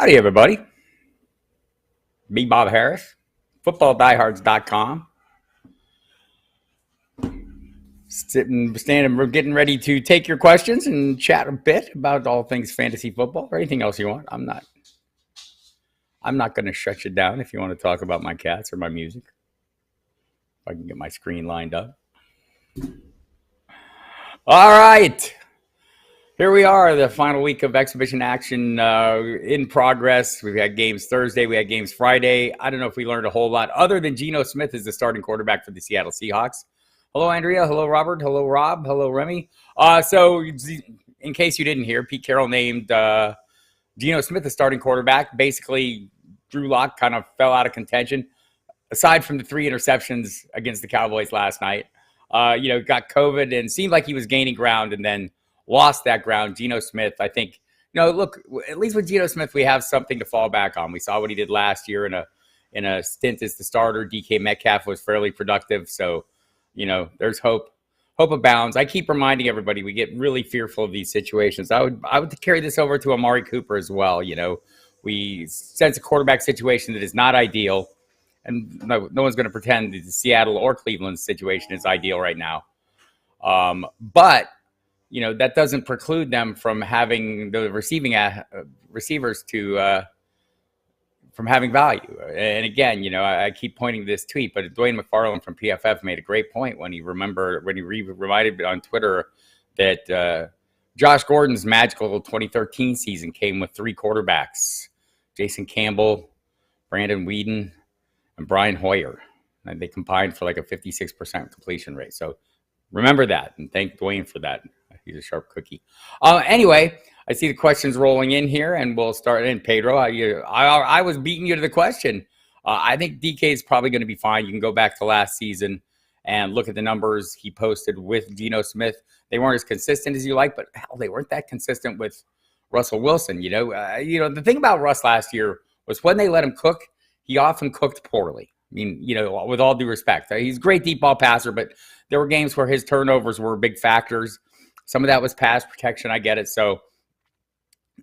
Howdy, everybody. Me, Bob Harris, footballdiehards.com. We're getting ready to take your questions and chat a bit about all things fantasy football or anything else you want. I'm not going to shut you down if you want to talk about my cats or my music. If I can get my screen lined up. All right. Here we are, the final week of exhibition action in progress. We've had games Thursday. We had games Friday. I don't know if we learned a whole lot other than Geno Smith is the starting quarterback for the Seattle Seahawks. Hello, Andrea. Hello, Robert. Hello, Rob. Hello, Remy. So in case you didn't hear, Pete Carroll named Geno Smith the starting quarterback. Basically, Drew Lock kind of fell out of contention. Aside from the 3 interceptions against the Cowboys last night, got COVID and seemed like he was gaining ground and then lost that ground. Geno Smith, I think, look, at least with Geno Smith, we have something to fall back on. We saw what he did last year in a stint as the starter. DK Metcalf was fairly productive. So, there's hope. Hope abounds. I keep reminding everybody we get really fearful of these situations. I would carry this over to Amari Cooper as well. We sense a quarterback situation that is not ideal. And no one's going to pretend that the Seattle or Cleveland situation is ideal right now. But that doesn't preclude them from having the receivers from having value. And again, I keep pointing to this tweet, but Dwayne McFarland from PFF made a great point when he reminded on Twitter that Josh Gordon's magical 2013 season came with 3 quarterbacks: Jason Campbell, Brandon Weeden, and Brian Hoyer. And they combined for like a 56% completion rate. So remember that, and thank Dwayne for that. He's a sharp cookie. Anyway, I see the questions rolling in here, and we'll start in. Pedro, I was beating you to the question. I think DK is probably going to be fine. You can go back to last season and look at the numbers he posted with Geno Smith. They weren't as consistent as you like, but hell, they weren't that consistent with Russell Wilson. The thing about Russ last year was when they let him cook, he often cooked poorly. I mean, with all due respect, he's a great deep ball passer, but there were games where his turnovers were big factors. Some of that was pass protection. I get it. So,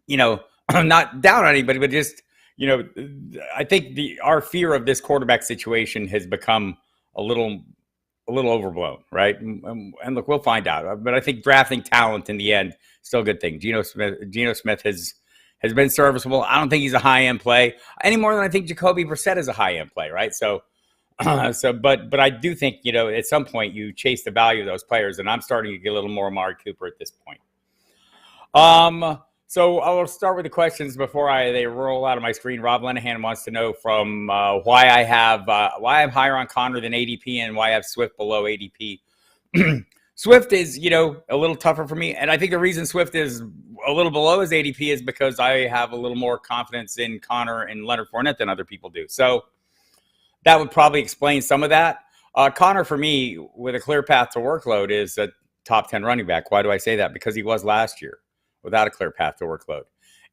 I'm not down on anybody, but just, I think our fear of this quarterback situation has become a little overblown, right? And look, we'll find out. But I think drafting talent in the end, still a good thing. Geno Smith has been serviceable. I don't think he's a high-end play any more than I think Jacoby Brissett is a high-end play, right? But I do think, at some point you chase the value of those players, and I'm starting to get a little more Amari Cooper at this point. So I'll start with the questions before they roll out of my screen. Rob Lenahan wants to know from why I'm higher on Connor than ADP and why I have Swift below ADP. Swift is, a little tougher for me. And I think the reason Swift is a little below his ADP is because I have a little more confidence in Connor and Leonard Fournette than other people do. So that would probably explain some of that. Connor, for me, with a clear path to workload, is a top 10 running back. Why do I say that? Because he was last year without a clear path to workload.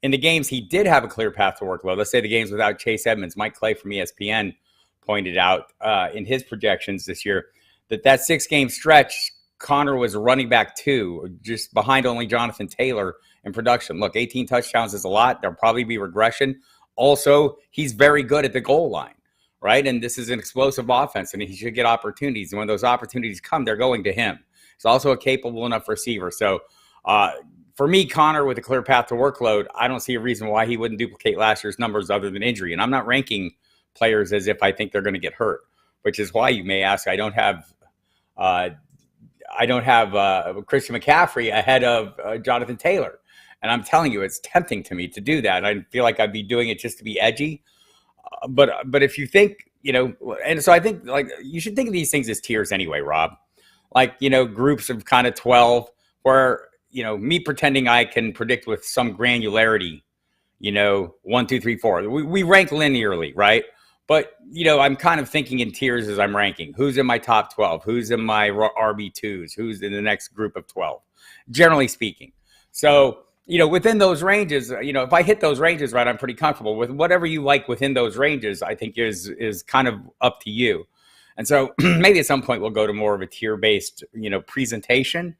In the games he did have a clear path to workload, let's say the games without Chase Edmonds, Mike Clay from ESPN pointed out in his projections this year that 6-game stretch, Connor was running back 2, just behind only Jonathan Taylor in production. Look, 18 touchdowns is a lot. There'll probably be regression. Also, he's very good at the goal line, right? And this is an explosive offense, and he should get opportunities. And when those opportunities come, they're going to him. He's also a capable enough receiver. So for me, Connor, with a clear path to workload, I don't see a reason why he wouldn't duplicate last year's numbers other than injury. And I'm not ranking players as if I think they're going to get hurt, which is why you may ask, I don't have Christian McCaffrey ahead of Jonathan Taylor. And I'm telling you, it's tempting to me to do that. I feel like I'd be doing it just to be edgy. But if you think, and so I think you should think of these things as tiers anyway, Rob. Groups of kind of 12 where, me pretending I can predict with some granularity, 1, 2, 3, 4. We rank linearly, right? But, I'm kind of thinking in tiers as I'm ranking. Who's in my top 12? Who's in my RB2s? Who's in the next group of 12? Generally speaking. So, within those ranges, if I hit those ranges right, I'm pretty comfortable with whatever you like within those ranges. I think is kind of up to you. And so maybe at some point we'll go to more of a tier-based, presentation.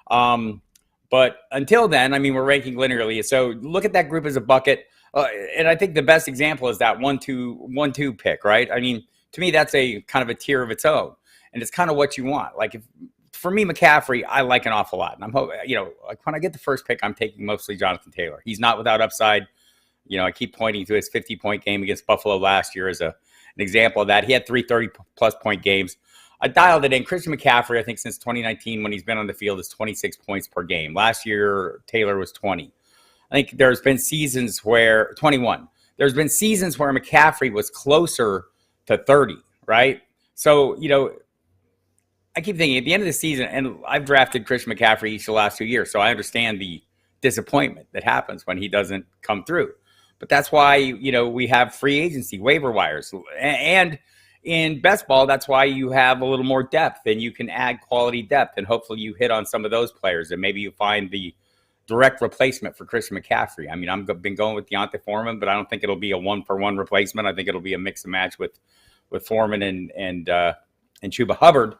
But until then, we're ranking linearly. So look at that group as a bucket. Uh, and I think the best example is that 1-2 pick, right? I mean, to me, that's a kind of a tier of its own, and it's kind of what you want. Like if for me, McCaffrey, I like an awful lot, and I'm hoping, like when I get the first pick, I'm taking mostly Jonathan Taylor. He's not without upside. I keep pointing to his 50-point game against Buffalo last year as an example of that. He had 3 30-plus point games. I dialed it in. Christian McCaffrey, I think since 2019, when he's been on the field, is 26 points per game. Last year, Taylor was 20. I think there's been seasons where 21. There's been seasons where McCaffrey was closer to 30, right? So, I keep thinking at the end of the season, and I've drafted Christian McCaffrey each of the last 2 years, so I understand the disappointment that happens when he doesn't come through. But that's why, we have free agency, waiver wires. And in best ball, that's why you have a little more depth, and you can add quality depth, and hopefully you hit on some of those players, and maybe you find the direct replacement for Christian McCaffrey. I mean, I've been going with Deontay Foreman, but I don't think it'll be a one-for-one replacement. I think it'll be a mix and match with Foreman and Chuba Hubbard.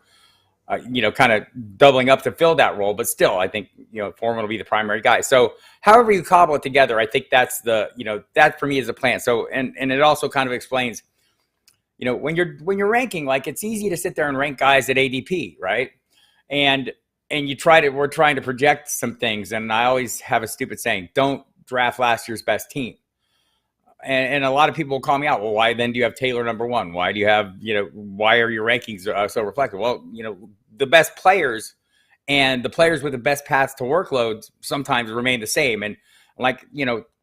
Kind of doubling up to fill that role. But still, I think, Foreman will be the primary guy. So however you cobble it together, I think that's that for me is a plan. So, and it also kind of explains, when you're ranking, like it's easy to sit there and rank guys at ADP, right? And we're trying to project some things. And I always have a stupid saying, don't draft last year's best team. And a lot of people will call me out. Well, why then do you have Taylor number one? Why do you have, why are your rankings so reflective? Well, the best players and the players with the best paths to workloads sometimes remain the same. And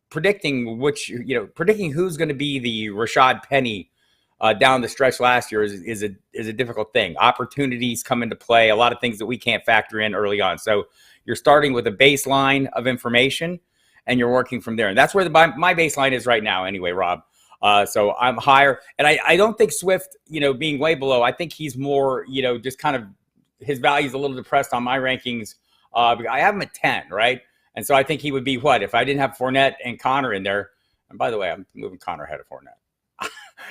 predicting who's going to be the Rashad Penny down the stretch last year is a difficult thing. Opportunities come into play, a lot of things that we can't factor in early on. So you're starting with a baseline of information, and you're working from there. And that's where my baseline is right now anyway, Rob. So I'm higher. And I don't think Swift, being way below, I think he's more, just kind of his value is a little depressed on my rankings. I have him at 10, right? And so I think he would be what? If I didn't have Fournette and Connor in there, and by the way, I'm moving Connor ahead of Fournette.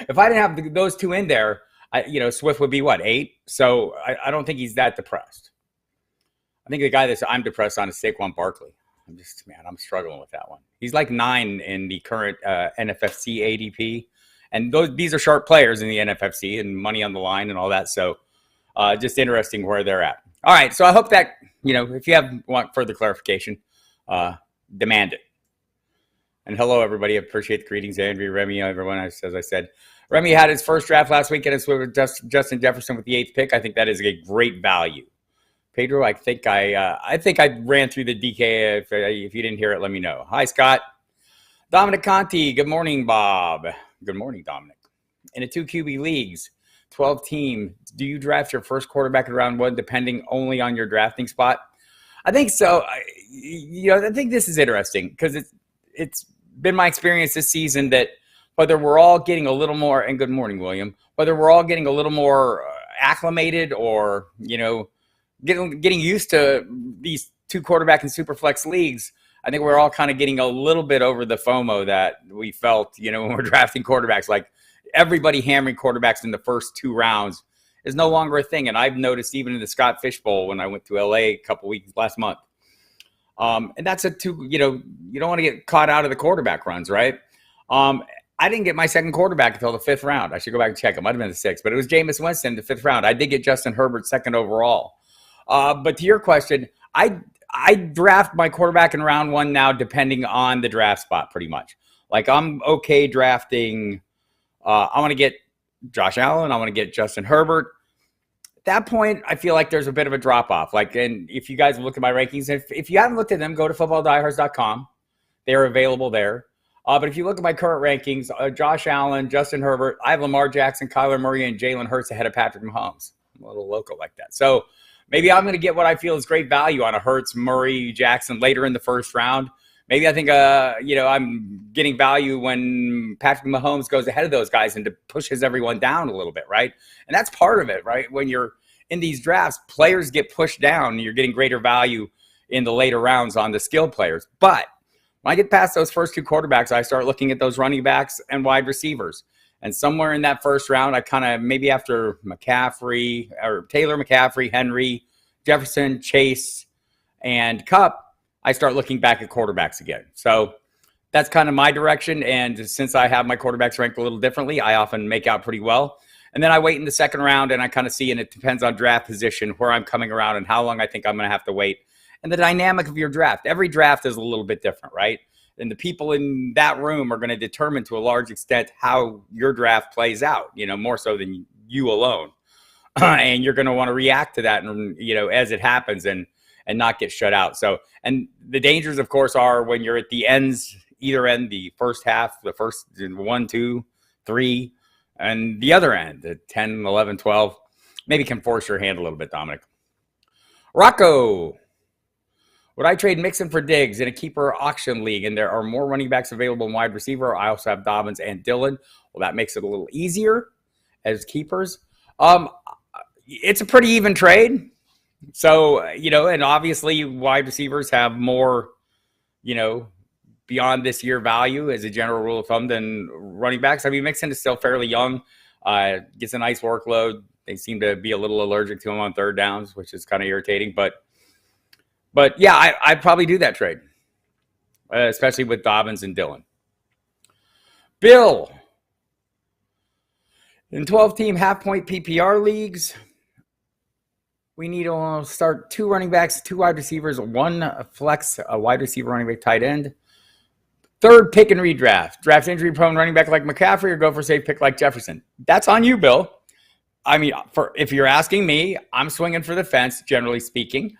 If I didn't have those two in there, Swift would be what, 8? So I don't think he's that depressed. I think the guy that I'm depressed on is Saquon Barkley. I'm struggling with that one. He's like 9 in the current NFFC ADP. And these are sharp players in the NFFC and money on the line and all that. So just interesting where they're at. All right. So I hope that, if you want further clarification, demand it. And hello, everybody. I appreciate the greetings, Andrew, Remy, everyone. As I said, Remy had his first draft last week, and it's with Justin Jefferson with the 8th pick. I think that is a great value. Pedro, I think I ran through the DK. If you didn't hear it, let me know. Hi, Scott. Dominic Conti. Good morning, Bob. Good morning, Dominic. In a 2 QB leagues, 12 team, do you draft your first quarterback in round 1 depending only on your drafting spot? I think so. I think this is interesting because it's been my experience this season that whether we're all getting a little more, and good morning, William, whether we're all getting a little more acclimated or, getting used to these 2 quarterback and super flex leagues, I think we're all kind of getting a little bit over the FOMO that we felt, when we're drafting quarterbacks. Like everybody hammering quarterbacks in the first 2 rounds is no longer a thing. And I've noticed even in the Scott Fish Bowl when I went to LA a couple weeks last month. And that's you don't want to get caught out of the quarterback runs, right? I didn't get my second quarterback until the 5th round. I should go back and check. It might have been the 6th, but it was Jameis Winston, the 5th round. I did get Justin Herbert 2nd overall. But to your question, I draft my quarterback in round 1 now, depending on the draft spot, pretty much. Like I'm okay drafting. I want to get Josh Allen. I want to get Justin Herbert. At that point, I feel like there's a bit of a drop off. Like, and if you guys look at my rankings, if you haven't looked at them, go to footballdiehards.com. They are available there. But if you look at my current rankings, Josh Allen, Justin Herbert, I have Lamar Jackson, Kyler Murray, and Jalen Hurts ahead of Patrick Mahomes. I'm a little local like that. So maybe I'm going to get what I feel is great value on a Hurts, Murray, Jackson later in the first round. Maybe I think, I'm getting value when Patrick Mahomes goes ahead of those guys and pushes everyone down a little bit, right? And that's part of it, right? When you're in these drafts, players get pushed down and you're getting greater value in the later rounds on the skilled players. But when I get past those first 2 quarterbacks, I start looking at those running backs and wide receivers. And somewhere in that first round, I kind of maybe after McCaffrey or Taylor, McCaffrey, Henry, Jefferson, Chase, and Kupp, I start looking back at quarterbacks again. So that's kind of my direction. And since I have my quarterbacks ranked a little differently, I often make out pretty well. And then I wait in the second round and I kind of see, and it depends on draft position, where I'm coming around and how long I think I'm going to have to wait. And the dynamic of your draft. Every draft is a little bit different, right? And the people in that room are going to determine to a large extent how your draft plays out, more so than you alone. And you're going to want to react to that, and as it happens, and not get shut out. So, and the dangers, of course, are when you're at the ends, either end, the first half, the first 1, 2, 3, and the other end, the 10, 11, 12, maybe can force your hand a little bit, Dominic. Rocco, would I trade Mixon for Diggs in a keeper auction league, and there are more running backs available in wide receiver? I also have Dobbins and Dillon. Well, that makes it a little easier as keepers. It's a pretty even trade. So, and obviously wide receivers have more, beyond this year value as a general rule of thumb than running backs. I mean, Mixon is still fairly young, gets a nice workload. They seem to be a little allergic to him on third downs, which is kind of irritating. But yeah, I'd probably do that trade, especially with Dobbins and Dillon. Bill, in 12-team half-point PPR leagues, we need to start 2 running backs, 2 wide receivers, 1 flex, a wide receiver, running back, tight end. Third pick and redraft. Draft injury-prone running back like McCaffrey, or go for a safe pick like Jefferson. That's on you, Bill. I mean, if you're asking me, I'm swinging for the fence, generally speaking.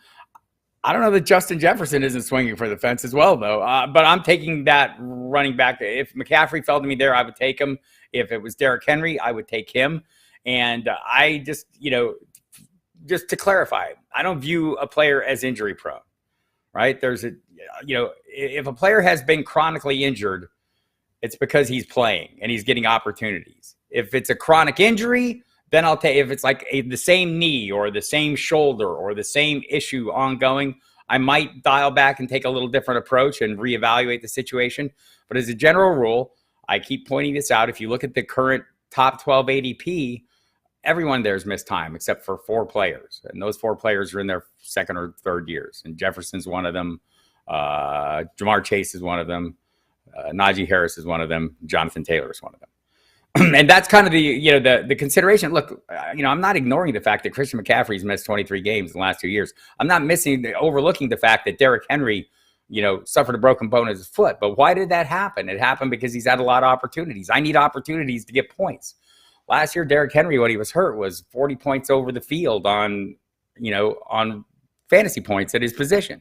I don't know that Justin Jefferson isn't swinging for the fence as well, though. But I'm taking that running back. If McCaffrey fell to me there, I would take him. If it was Derrick Henry, I would take him. And I just, just to clarify, I don't view a player as injury prone, right? There's if a player has been chronically injured, it's because he's playing and he's getting opportunities. If it's a chronic injury, then I'll take, if it's like the same knee or the same shoulder or the same issue ongoing, I might dial back and take a little different approach and reevaluate the situation. But as a general rule, I keep pointing this out. If you look at the current top 12 ADP, everyone there's missed time except for 4 players. And those 4 players are in their second or third years. And Jefferson's one of them. Jamar Chase is one of them. Najee Harris is one of them. Jonathan Taylor is one of them. And that's kind of the consideration. Look, I'm not ignoring the fact that Christian McCaffrey's missed 23 games in the last 2 years. I'm not overlooking the fact that Derrick Henry, suffered a broken bone in his foot. But why did that happen? It happened because he's had a lot of opportunities. I need opportunities to get points. Last year, Derrick Henry, when he was hurt, was 40 points over the field on fantasy points at his position.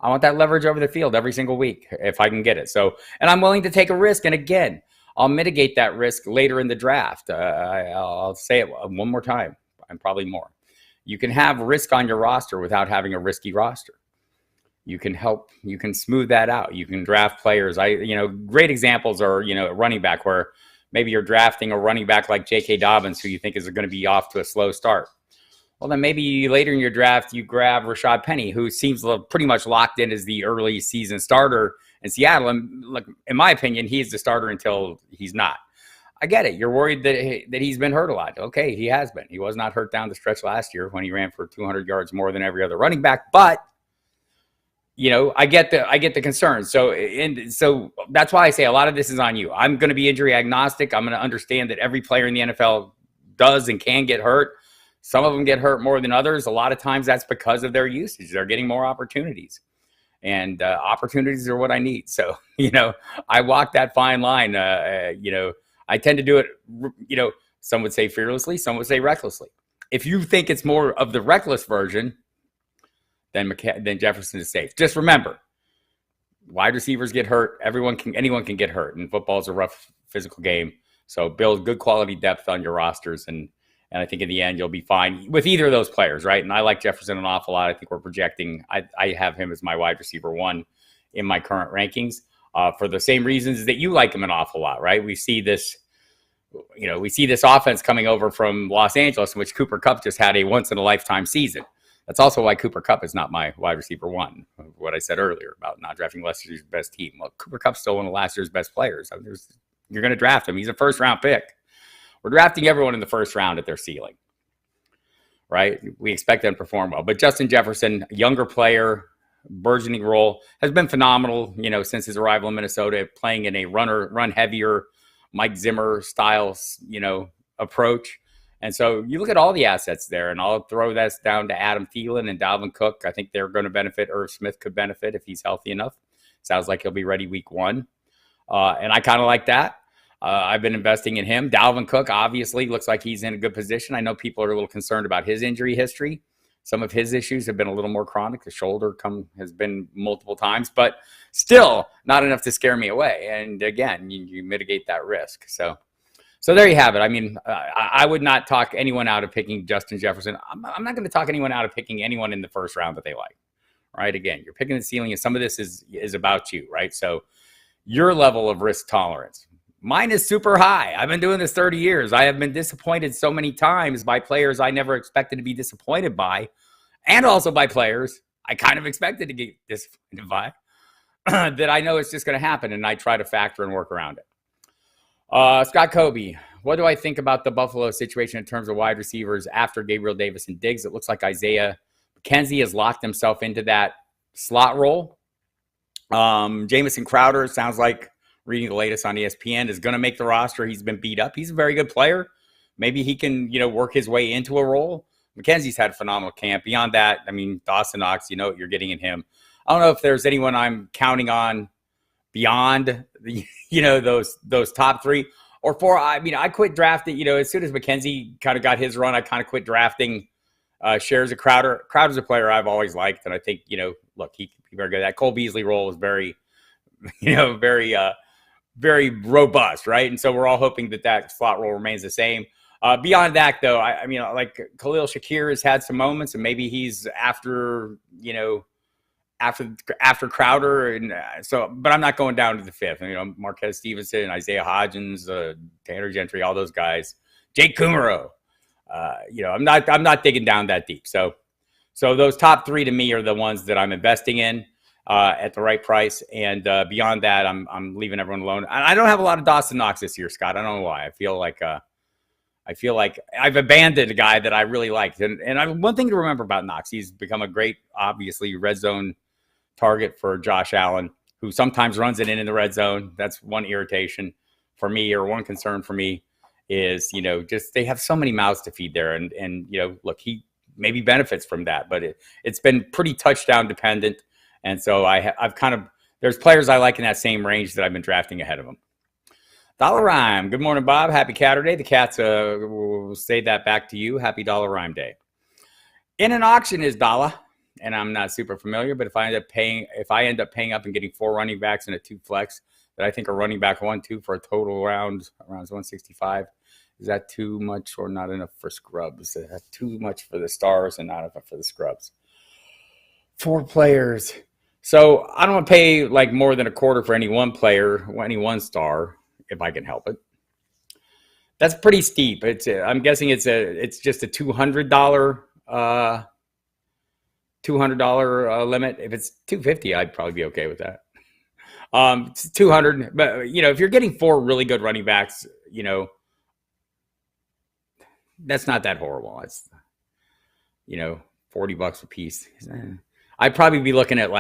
I want that leverage over the field every single week if I can get it. So, and I'm willing to take a risk. And again, I'll mitigate that risk later in the draft. I'll say it one more time, and probably more. You can have risk on your roster without having a risky roster. You can smooth that out. You can draft players. Great examples are, running back, where maybe you're drafting a running back like J.K. Dobbins, who you think is going to be off to a slow start. Well, then maybe later in your draft, you grab Rashad Penny, who seems pretty much locked in as the early season starter in Seattle. And look, in my opinion, he's the starter until he's not. I get it. You're worried that he's been hurt a lot. Okay, he has been. He was not hurt down the stretch last year when he ran for 200 yards more than every other running back. But I get the concern. So that's why I say a lot of this is on you. I'm going to be injury agnostic. I'm going to understand that every player in the NFL does and can get hurt. Some of them get hurt more than others. A lot of times that's because of their usage. They're getting more opportunities. And opportunities are what I need. So, I walk that fine line. I tend to do it, some would say fearlessly, some would say recklessly. If you think it's more of the reckless version, then Jefferson is safe. Just remember, wide receivers get hurt. Anyone can get hurt. And football is a rough physical game. So build good quality depth on your rosters. And I think in the end, you'll be fine with either of those players, right? And I like Jefferson an awful lot. I think we're projecting. I have him as my wide receiver 1 in my current rankings for the same reasons that you like him an awful lot, right? We see this offense coming over from Los Angeles, in which Cooper Kupp just had a once-in-a-lifetime season. That's also why Cooper Kupp is not my wide receiver 1, what I said earlier about not drafting last year's best team. Well, Cooper Kupp's still one of last year's best players. You're going to draft him. He's a first-round pick. We're drafting everyone in the first round at their ceiling, right? We expect them to perform well. But Justin Jefferson, younger player, burgeoning role, has been phenomenal, since his arrival in Minnesota, playing in a run heavier, Mike Zimmer style, approach. And so you look at all the assets there, and I'll throw that down to Adam Thielen and Dalvin Cook. I think they're going to benefit. Irv Smith could benefit if he's healthy enough. Sounds like he'll be ready week 1. And I kind of like that. I've been investing in him. Dalvin Cook obviously looks like he's in a good position. I know people are a little concerned about his injury history. Some of his issues have been a little more chronic. The shoulder has been multiple times, but still not enough to scare me away. And again, you mitigate that risk. So there you have it. I mean, I would not talk anyone out of picking Justin Jefferson. I'm not going to talk anyone out of picking anyone in the first round that they like, right? Again, you're picking the ceiling, and some of this is about you, right? So your level of risk tolerance. Mine is super high. I've been doing this 30 years. I have been disappointed so many times by players I never expected to be disappointed by, and also by players I kind of expected to get disappointed by, that I know it's just going to happen, and I try to factor and work around it. Scott Kobe, what do I think about the Buffalo situation in terms of wide receivers after Gabriel Davis and Diggs? It looks like Isaiah McKenzie has locked himself into that slot role. Jamison Crowder, sounds like, reading the latest on ESPN, is going to make the roster. He's been beat up. He's a very good player. Maybe he can, work his way into a role. McKenzie's had a phenomenal camp. Beyond that, I mean, Dawson Knox, what you're getting in him. I don't know if there's anyone I'm counting on beyond the, those top 3 or 4. I mean, I quit drafting, as soon as McKenzie kind of got his run, I kind of quit drafting shares of Crowder. Crowder's a player I've always liked. And I think, look, he can be very good. That Cole Beasley role was very, very robust, right? And so we're all hoping that slot role remains the same. Beyond that, though, I mean, like Khalil Shakir has had some moments, and maybe he's after Crowder, and but I'm not going down to the 5th. Marquez Stevenson, Isaiah Hodgins, Tanner Gentry, all those guys, Jake Kumaro. I'm not digging down that deep. So those top 3 to me are the ones that I'm investing in at the right price, and beyond that, I'm leaving everyone alone. I don't have a lot of Dawson Knox this year, Scott. I don't know why. I feel like I've abandoned a guy that I really liked. And one thing to remember about Knox, he's become a great, obviously, red zone target for Josh Allen, who sometimes runs it in the red zone. That's one irritation for me, or one concern for me, is just they have so many mouths to feed there, and look, he maybe benefits from that, but it's been pretty touchdown dependent. And so I've kind of, there's players I like in that same range that I've been drafting ahead of them. Dollar Rhyme. Good morning, Bob. Happy Catterday. The cats will say that back to you. Happy Dollar Rhyme Day. In an auction is Dollar, and I'm not super familiar, but if I end up paying up and getting 4 running backs and a 2 flex that I think are running back 1-2 for a total around 165, is that too much or not enough for scrubs? Is that too much for the stars and not enough for the scrubs? 4 players. So I don't want to pay like more than a quarter for any one player, any one star, if I can help it. That's pretty steep. I'm guessing it's just a $200 limit. If it's $250, I'd probably be okay with that. It's $200, but if you're getting 4 really good running backs, that's not that horrible. It's $40 a piece. I'd probably be looking at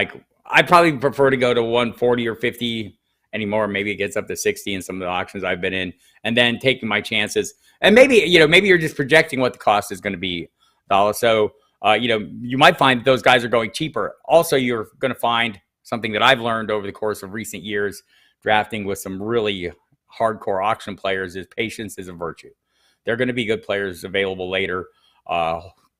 I'd probably prefer to go to 140 or 50 anymore. Maybe it gets up to 60 in some of the auctions I've been in, and then taking my chances. And maybe you're just projecting what the cost is going to be, Dollar. So you might find those guys are going cheaper. Also, you're going to find something that I've learned over the course of recent years drafting with some really hardcore auction players is patience is a virtue. They're going to be good players available later.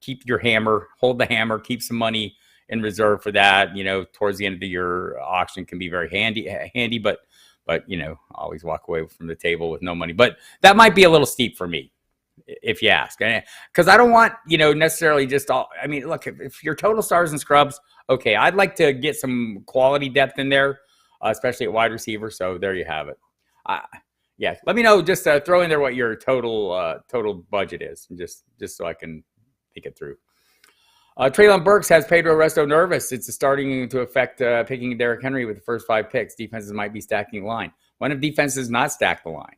Keep your hammer, hold the hammer, keep some money in reserve for that. Towards the end of the year, auction can be very handy, but always walk away from the table with no money. But that might be a little steep for me, if you ask. Because I don't want, necessarily just all, look, if your total stars and scrubs, okay, I'd like to get some quality depth in there, especially at wide receiver. So there you have it. Yeah, let me know. Just throw in there what your total budget is, just so I can think it through. Treylon Burks has Pedro Resto nervous. It's starting to affect picking Derrick Henry with the first 5 picks. Defenses might be stacking the line. When have defenses not stacked the line?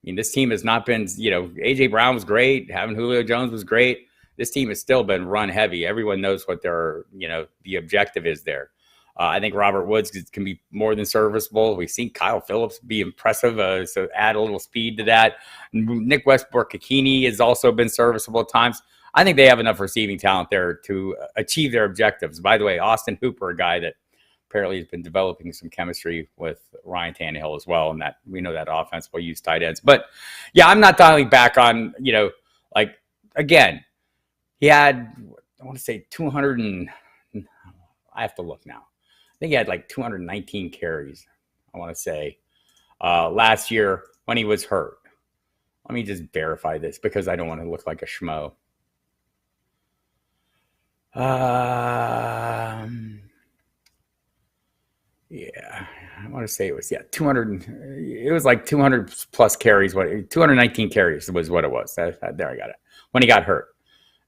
This team has not been, A.J. Brown was great. Having Julio Jones was great. This team has still been run heavy. Everyone knows what their, the objective is there. I think Robert Woods can be more than serviceable. We've seen Kyle Phillips be impressive, so add a little speed to that. Nick Westbrook-Ikini has also been serviceable at times. I think they have enough receiving talent there to achieve their objectives. By the way, Austin Hooper, a guy that apparently has been developing some chemistry with Ryan Tannehill as well, and that we know that offense will use tight ends. But yeah, I'm not dialing back on, like, again, he had, I want to say 200 and I have to look now. I think he had like 219 carries, I want to say, last year when he was hurt. Let me just verify this because I don't want to look like a schmo. Yeah, I want to say it was 200. It was like 200 plus carries. 219 carries was what it was. There, I got it. When he got hurt,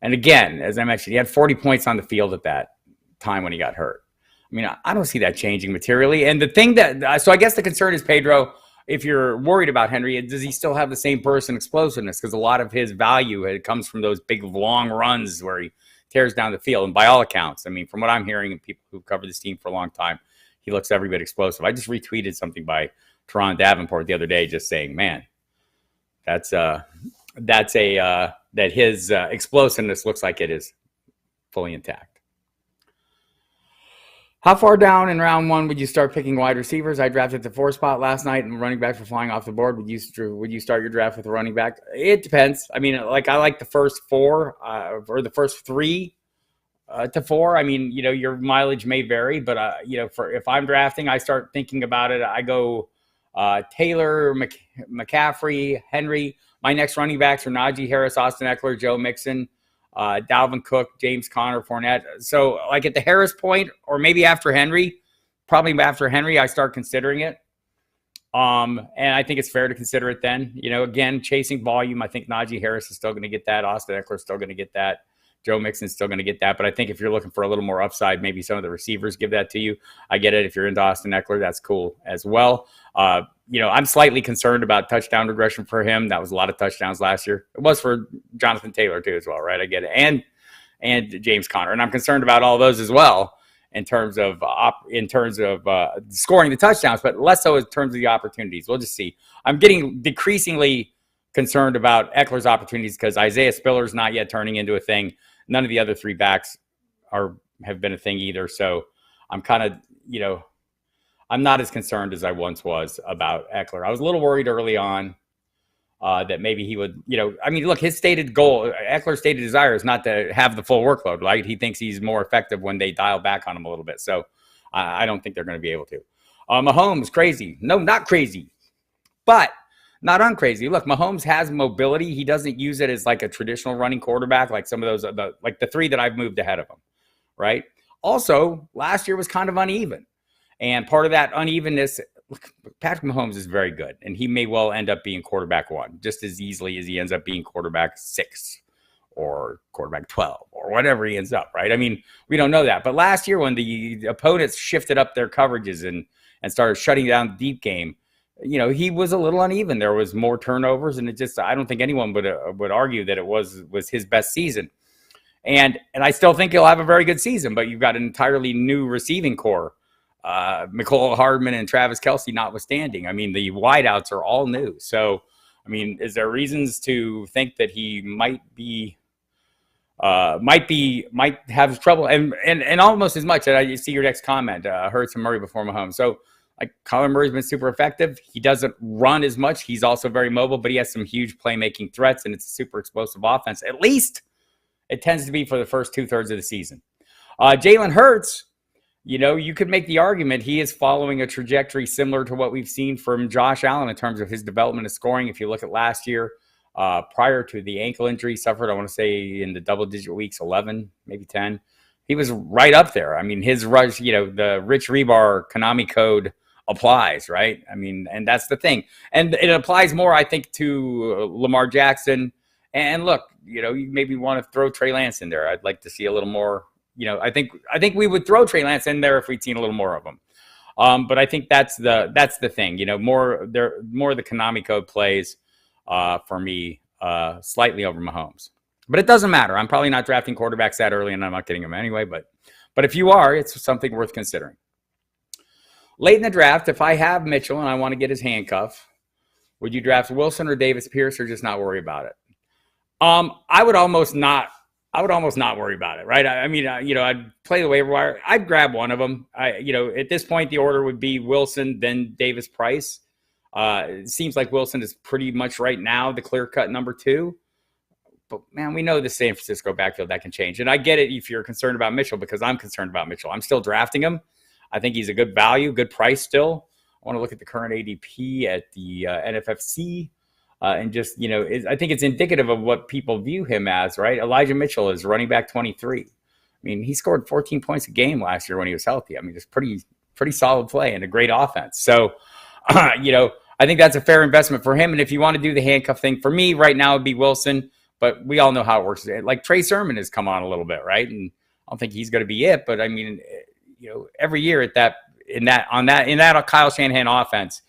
and again, as I mentioned, he had 40 points on the field at that time when he got hurt. I mean, I don't see that changing materially. And the thing that, so I guess the concern is, Pedro, if you're worried about Henry, does he still have the same burst and explosiveness? Because a lot of his value comes from those big long runs where he tears down the field. And by all accounts, I mean, from what I'm hearing and people who've covered this team for a long time, he looks every bit explosive. I just retweeted something by Teron Davenport the other day, just saying, man, that his explosiveness looks like it is fully intact. How far down in round one would you start picking wide receivers? I drafted the 4 spot last night, and running backs were flying off the board. Would you start your draft with a running back? It depends. I mean, like, I like the first 4 or the first 3 to 4. I mean, your mileage may vary, but if I'm drafting, I start thinking about it. I go Taylor, McCaffrey, Henry. My next running backs are Najee Harris, Austin Eckler, Joe Mixon, Dalvin Cook, James Conner, Fournette. So, like, at the Harris point, or maybe after Henry, probably after Henry, I start considering it. And I think it's fair to consider it then. Again, chasing volume, I think Najee Harris is still going to get that. Austin Eckler is still going to get that. Joe Mixon's still going to get that. But I think if you're looking for a little more upside, maybe some of the receivers give that to you. I get it. If you're into Austin Eckler, that's cool as well. I'm slightly concerned about touchdown regression for him. That was a lot of touchdowns last year. It was for Jonathan Taylor too as well, right? I get it. And James Conner. And I'm concerned about all those as well in terms of scoring the touchdowns, but less so in terms of the opportunities. We'll just see. I'm getting decreasingly concerned about Eckler's opportunities because Isaiah Spiller's not yet turning into a thing. None of the other 3 backs have been a thing either. So I'm kind of, I'm not as concerned as I once was about Eckler. I was a little worried early on that maybe he would, look, his stated goal, Eckler's stated desire is not to have the full workload, right? He thinks he's more effective when they dial back on him a little bit. So I don't think they're going to be able to. Mahomes, crazy. No, not crazy, but not uncrazy. Look, Mahomes has mobility. He doesn't use it as like a traditional running quarterback, like some of those, like the 3 that I've moved ahead of him, right? Also, last year was kind of uneven. And part of that unevenness, look, Patrick Mahomes is very good, and he may well end up being quarterback 1 just as easily as he ends up being quarterback 6 or quarterback 12 or whatever he ends up, right? I mean, we don't know that. But last year when the opponents shifted up their coverages and started shutting down the deep game, he was a little uneven. There was more turnovers, and I don't think anyone would argue that it was his best season. And I still think he'll have a very good season, but you've got an entirely new receiving core. Mecole Hardman and Travis Kelce notwithstanding. I mean, the wideouts are all new. So, I mean, is there reasons to think that he might have trouble? And almost as much, I see your next comment, Hurts and Murray before Mahomes. So, like, Kyler Murray's been super effective. He doesn't run as much. He's also very mobile, but he has some huge playmaking threats, and it's a super explosive offense. At least it tends to be for the first 2/3 of the season. Jalen Hurts, you could make the argument he is following a trajectory similar to what we've seen from Josh Allen in terms of his development of scoring. If you look at last year, prior to the ankle injury suffered, I want to say in the double-digit weeks, 11, maybe 10, he was right up there. I mean, his rush, the Rich Rebar Konami code applies, right? I mean, and that's the thing. And it applies more, I think, to Lamar Jackson. And look, you maybe want to throw Trey Lance in there. I'd like to see a little more. I think we would throw Trey Lance in there if we'd seen a little more of him. But I think that's the thing. More the Konami code plays for me slightly over Mahomes. But it doesn't matter. I'm probably not drafting quarterbacks that early, and I'm not getting them anyway. But if you are, it's something worth considering. Late in the draft, if I have Mitchell and I want to get his handcuff, would you draft Wilson or Davis Pierce or just not worry about it? I would almost not worry about it, right? I mean, I'd play the waiver wire. I'd grab one of them. At this point, the order would be Wilson, then Davis Price. It seems like Wilson is pretty much right now the clear-cut number 2. But, man, we know the San Francisco backfield, that can change. And I get it if you're concerned about Mitchell, because I'm concerned about Mitchell. I'm still drafting him. I think he's a good value, good price still. I want to look at the current ADP at the NFFC. And just, I think it's indicative of what people view him as, right? Elijah Mitchell is running back 23. I mean, he scored 14 points a game last year when he was healthy. I mean, just pretty solid play and a great offense. So, I think that's a fair investment for him. And if you want to do the handcuff thing, for me right now, it'd be Wilson. But we all know how it works. Like Trey Sermon has come on a little bit, right? And I don't think he's going to be it. But I mean, every year in that Kyle Shanahan offense,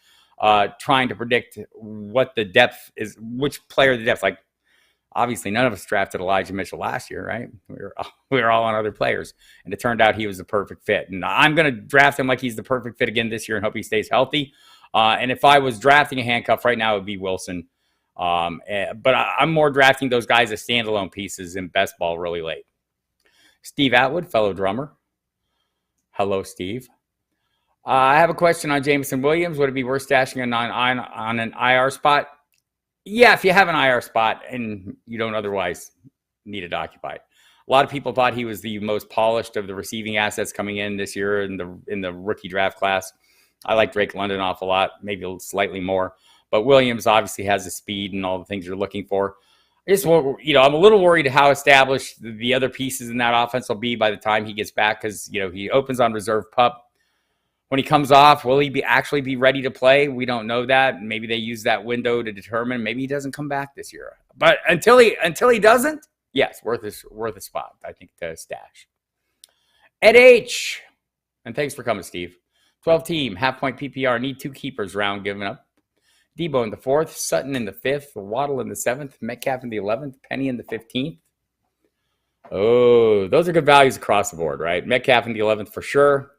trying to predict what the depth is, which player the depth. Like, obviously, none of us drafted Elijah Mitchell last year, right? We were all on other players, and it turned out he was the perfect fit. And I'm going to draft him like he's the perfect fit again this year, and hope he stays healthy. And if I was drafting a handcuff right now, it would be Wilson. But I'm more drafting those guys as standalone pieces in best ball really late. Steve Atwood, fellow drummer. Hello, Steve. I have a question on Jameson Williams. Would it be worth stashing on an IR spot? Yeah, if you have an IR spot and you don't otherwise need it occupied. A lot of people thought he was the most polished of the receiving assets coming in this year in the rookie draft class. I like Drake London an awful lot, maybe slightly more. But Williams obviously has the speed and all the things you're looking for. I'm a little worried how established the other pieces in that offense will be by the time he gets back, because, he opens on reserve PUP. When he comes off, will he actually be ready to play? We don't know that. Maybe they use that window to determine. Maybe he doesn't come back this year. But until he doesn't, yes, worth a spot, I think, to stash. Ed H. And thanks for coming, Steve. 12-team, half-point PPR. Need 2 keepers round given up. Debo in the 4th, Sutton in the 5th, Waddle in the 7th, Metcalf in the 11th, Penny in the 15th. Oh, those are good values across the board, right? Metcalf in the 11th for sure.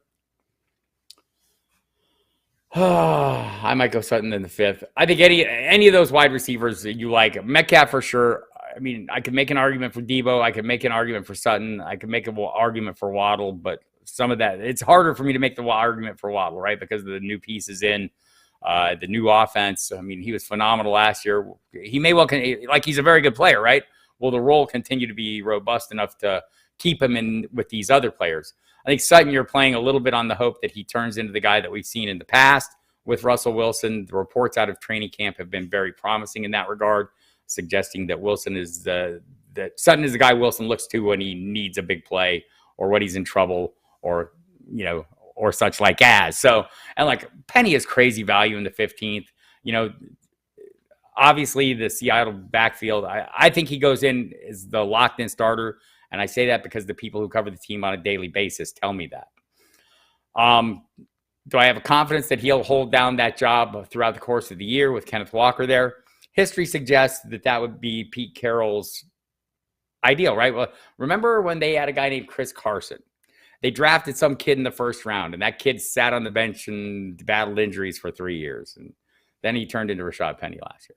I might go Sutton in the 5th. I think any of those wide receivers that you like, Metcalf for sure. I mean, I could make an argument for Debo. I could make an argument for Sutton. I could make an argument for Waddle, but some of that, it's harder for me to make the argument for Waddle, right? Because of the new pieces in. The new offense. I mean, he was phenomenal last year. He may well, he's a very good player, right? Will the role continue to be robust enough to keep him in with these other players? I think Sutton, you're playing a little bit on the hope that he turns into the guy that we've seen in the past with Russell Wilson. The reports out of training camp have been very promising in that regard, suggesting that that Sutton is the guy Wilson looks to when he needs a big play or when he's in trouble or such like as. So, and like Penny is crazy value in the 15th. Obviously the Seattle backfield, I think he goes in as the locked in starter. And I say that because the people who cover the team on a daily basis tell me that. Do I have a confidence that he'll hold down that job throughout the course of the year with Kenneth Walker there? History suggests that would be Pete Carroll's ideal, right? Well, remember when they had a guy named Chris Carson? They drafted some kid in the first round, and that kid sat on the bench and battled injuries for 3 years. And then he turned into Rashad Penny last year.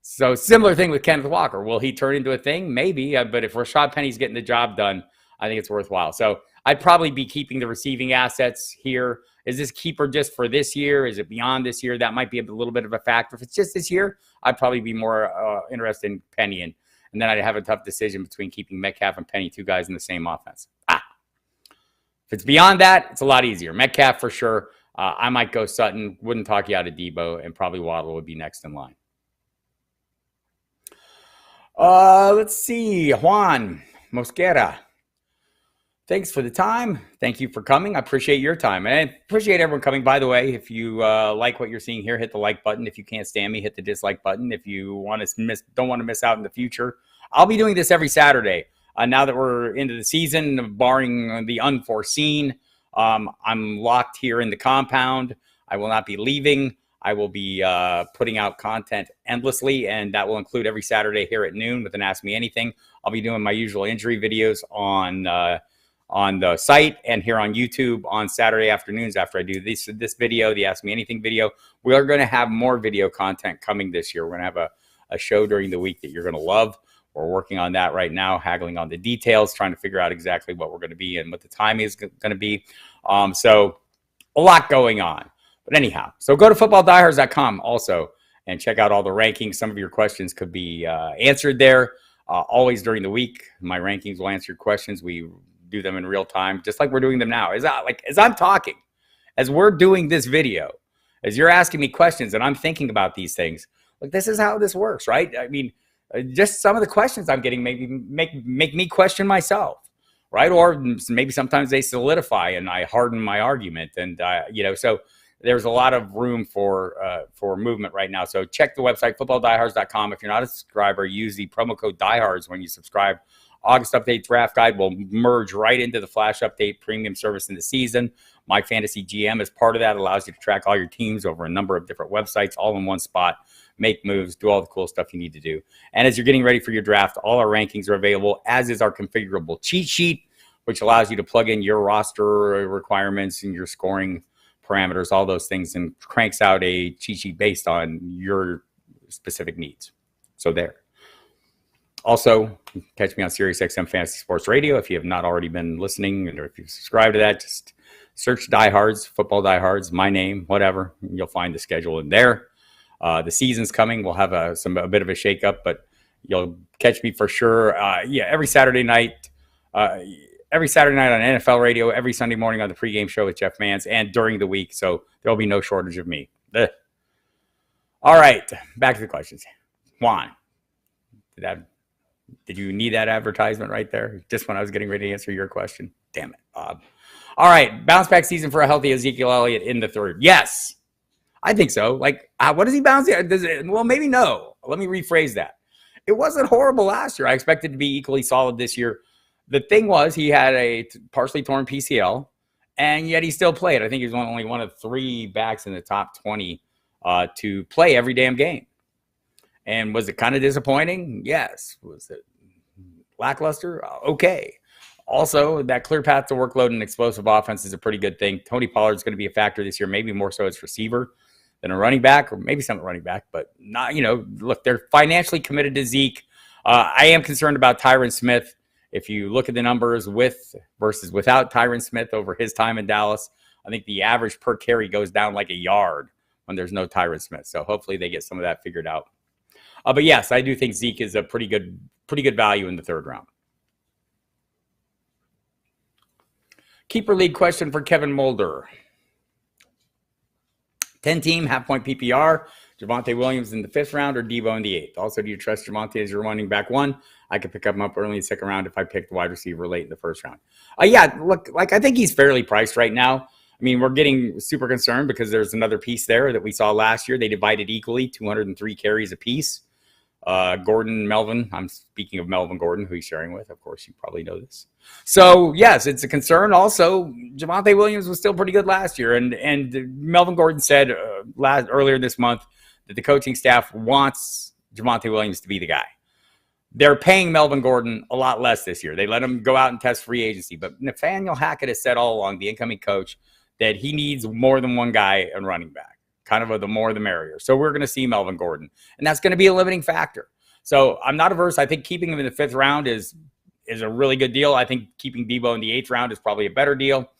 So similar thing with Kenneth Walker. Will he turn into a thing? Maybe. But if Rashad Penny's getting the job done, I think it's worthwhile. So I'd probably be keeping the receiving assets here. Is this keeper just for this year? Is it beyond this year? That might be a little bit of a factor. If it's just this year, I'd probably be more interested in Penny. And then I'd have a tough decision between keeping Metcalf and Penny, 2 guys in the same offense. If it's beyond that, it's a lot easier. Metcalf for sure. I might go Sutton. Wouldn't talk you out of Debo, and probably Waddle would be next in line. Let's see. Juan Mosquera. Thanks for the time. Thank you for coming. I appreciate your time. And I appreciate everyone coming. By the way, if you like what you're seeing here, hit the like button. If you can't stand me, hit the dislike button. If you don't want to miss out in the future, I'll be doing this every Saturday. Now that we're into the season, barring the unforeseen, I'm locked here in the compound. I will not be leaving. I will be putting out content endlessly, and that will include every Saturday here at noon with an Ask Me Anything. I'll be doing my usual injury videos on on the site and here on YouTube on Saturday afternoons after I do this video, the Ask Me Anything video. We are going to have more video content coming this year. We're going to have a show during the week that you're going to love. We're working on that right now, haggling on the details, trying to figure out exactly what we're going to be and what the time is going to be. So a lot going on. But anyhow, so go to footballdiehards.com also and check out all the rankings. Some of your questions could be answered there. Always during the week, my rankings will answer your questions. We do them in real time, just like we're doing them now. As I'm talking, as we're doing this video, as you're asking me questions and I'm thinking about these things, like this is how this works, right? I mean, just some of the questions I'm getting maybe make me question myself, right? Or maybe sometimes they solidify and I harden my argument, and so there's a lot of room for movement right now. So check the website, footballdiehards.com. If you're not a subscriber, use the promo code Diehards when you subscribe. August update draft guide will merge right into the flash update premium service in the season. My Fantasy GM is part of that. It allows you to track all your teams over a number of different websites, all in one spot, make moves, do all the cool stuff you need to do. And as you're getting ready for your draft, all our rankings are available, as is our configurable cheat sheet, which allows you to plug in your roster requirements and your scoring parameters, all those things, and cranks out a cheat sheet based on your specific needs. So there. Also, catch me on SiriusXM Fantasy Sports Radio. If you have not already been listening, or if you subscribe to that, just search Diehards, Football Diehards, my name, whatever. You'll find the schedule in there. The season's coming. We'll have a bit of a shakeup, but you'll catch me for sure. Every Saturday night on NFL radio, every Sunday morning on the pregame show with Jeff Mans, and during the week. So there'll be no shortage of me. Ugh. All right, back to the questions. Juan, did you need that advertisement right there? Just when I was getting ready to answer your question? Damn it, Bob. All right, bounce back season for a healthy Ezekiel Elliott in the third. Yes, I think so. Like, what does he bounce? Well, maybe no. Let me rephrase that. It wasn't horrible last year. I expected to be equally solid this year. The thing was, he had a partially torn PCL, and yet he still played. I think he was only one of 3 backs in the top 20 to play every damn game. And was it kind of disappointing? Yes. Was it lackluster? Okay. Also, that clear path to workload and explosive offense is a pretty good thing. Tony Pollard's going to be a factor this year, maybe more so as receiver than a running back, or maybe some running back, but not, look, they're financially committed to Zeke. I am concerned about Tyron Smith. If you look at the numbers with versus without Tyron Smith over his time in Dallas, I think the average per carry goes down like a yard when there's no Tyron Smith. So hopefully they get some of that figured out. But yes, I do think Zeke is a pretty good value in the third round. Keeper league question for Kevin Mulder. 10-team, half-point PPR. Javonte Williams in the 5th round or Debo in the 8th. Also, do you trust Javonte as your running back 1? I could pick him up early in the 2nd round if I picked the wide receiver late in the 1st round. Look, I think he's fairly priced right now. I mean, we're getting super concerned because there's another piece there that we saw last year. They divided equally, 203 carries apiece. Gordon, Melvin. I'm speaking of Melvin Gordon, who he's sharing with. Of course, you probably know this. So, yes, it's a concern. Also, Javonte Williams was still pretty good last year. And Melvin Gordon said earlier this month that the coaching staff wants Javonte Williams to be the guy. They're paying Melvin Gordon a lot less this year. They let him go out and test free agency. But Nathaniel Hackett has said all along, the incoming coach, that he needs more than one guy in running back. Kind of the more the merrier. So we're going to see Melvin Gordon. And that's going to be a limiting factor. So I'm not averse. I think keeping him in the 5th round is a really good deal. I think keeping Debo in the 8th round is probably a better deal.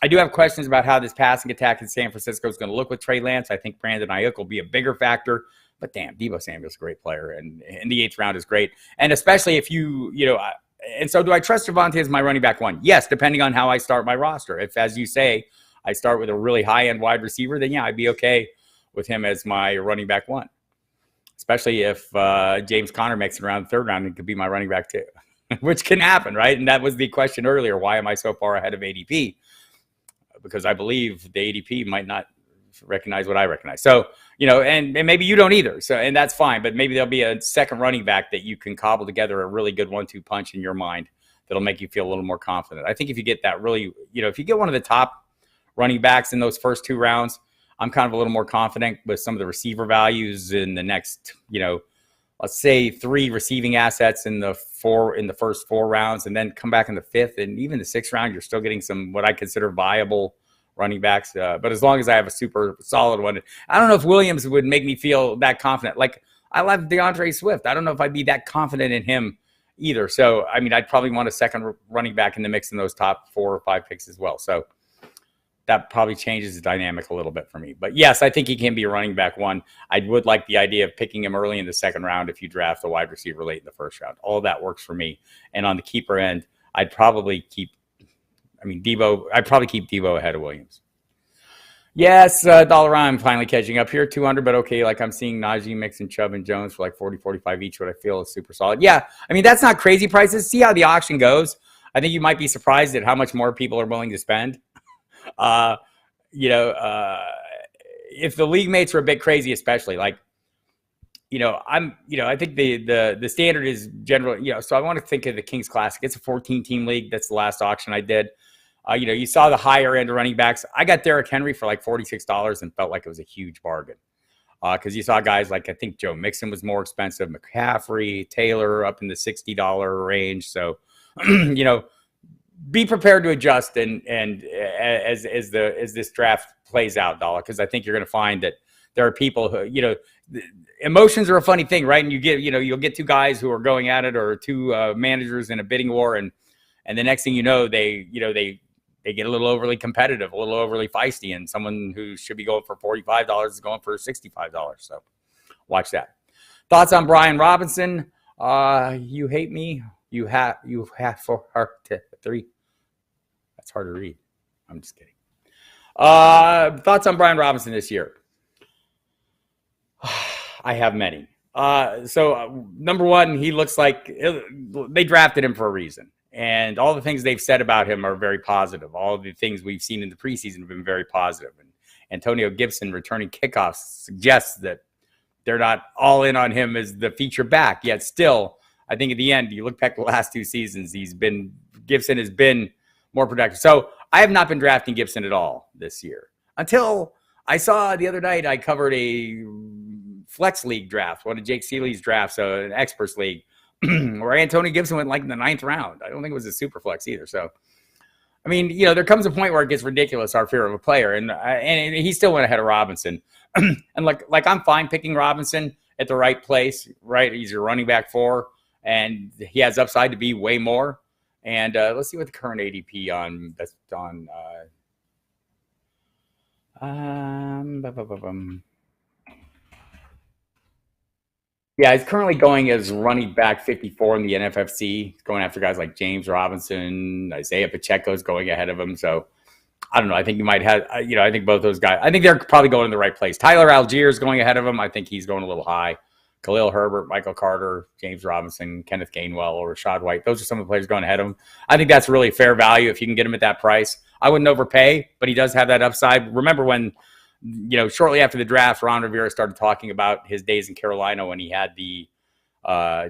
I do have questions about how this passing attack in San Francisco is going to look with Trey Lance. I think Brandon Ayuk will be a bigger factor. But damn, Debo Samuel's a great player. And in the 8th round is great. And especially if and so do I trust Javonte as my running back 1? Yes, depending on how I start my roster. If, as you say, I start with a really high-end wide receiver, then yeah, I'd be okay with him as my running back 1. Especially if James Conner makes it around the 3rd round, it could be my running back 2, which can happen, right? And that was the question earlier. Why am I so far ahead of ADP? Because I believe the ADP might not recognize what I recognize. So, and maybe you don't either. So, and that's fine, but maybe there'll be a second running back that you can cobble together a really good 1-2 punch in your mind that'll make you feel a little more confident. I think if you get that really, if you get one of the top running backs in those first 2 rounds, I'm kind of a little more confident with some of the receiver values in the next, let's say 3 receiving assets in the first 4 rounds, and then come back in the 5th and even the 6th round, you're still getting some what I consider viable running backs. But as long as I have a super solid one, I don't know if Williams would make me feel that confident. Like, I love DeAndre Swift. I don't know if I'd be that confident in him either. So, I mean, I'd probably want a second running back in the mix in those top 4 or 5 picks as well. So that probably changes the dynamic a little bit for me. But yes, I think he can be a running back 1. I would like the idea of picking him early in the 2nd round if you draft a wide receiver late in the 1st round. All of that works for me. And on the keeper end, I'd probably keep Debo ahead of Williams. Yes, Dollarine finally catching up here, 200, but okay. Like, I'm seeing Najee, Mixon, Chubb, and Jones for like 40, 45 each, what I feel is super solid. Yeah, I mean, that's not crazy prices. See how the auction goes. I think you might be surprised at how much more people are willing to spend. If the league mates are a bit crazy, especially like, I think the standard is generally, so I want to think of the Kings Classic. It's a 14-team league. That's the last auction I did. You saw the higher end of running backs. I got Derrick Henry for like $46 and felt like it was a huge bargain. Because you saw guys like, I think Joe Mixon was more expensive, McCaffrey, Taylor up in the $60 range. So, be prepared to adjust and as this draft plays out, Dollar, because I think you're going to find that there are people who, emotions are a funny thing, right? And you'll get 2 guys who are going at it, or 2 managers in a bidding war, and the next thing you know, they get a little overly competitive, a little overly feisty, and someone who should be going for $45 is going for $65. So watch that. Thoughts on Brian Robinson? You hate me. You have for her to 3. That's hard to read. I'm just kidding. Thoughts on Brian Robinson this year? I have many. Number one, he looks like they drafted him for a reason. And all the things they've said about him are very positive. All of the things we've seen in the preseason have been very positive. And Antonio Gibson returning kickoffs suggests that they're not all in on him as the feature back. Yet still, I think at the end, you look back the last 2 seasons, Gibson has been more productive. So I have not been drafting Gibson at all this year until I saw the other night I covered a flex league draft, one of Jake Seeley's drafts, an experts league, where Antonio Gibson went like in the 9th round. I don't think it was a super flex either. So, I mean, there comes a point where it gets ridiculous, our fear of a player. And he still went ahead of Robinson. And like I'm fine picking Robinson at the right place, right? He's your running back 4, and he has upside to be way more. And let's see what the current ADP on that's on. Yeah, he's currently going as running back 54 in the NFFC. He's going after guys like James Robinson, Isaiah Pacheco's going ahead of him. So I don't know. I think you might have, I think both those guys, I think they're probably going in the right place. Tyler Algier's going ahead of him. I think he's going a little high. Khalil Herbert, Michael Carter, James Robinson, Kenneth Gainwell, or Rashad White. Those are some of the players going ahead of him. I think that's really fair value if you can get him at that price. I wouldn't overpay, but he does have that upside. Remember when, shortly after the draft, Ron Rivera started talking about his days in Carolina when he had the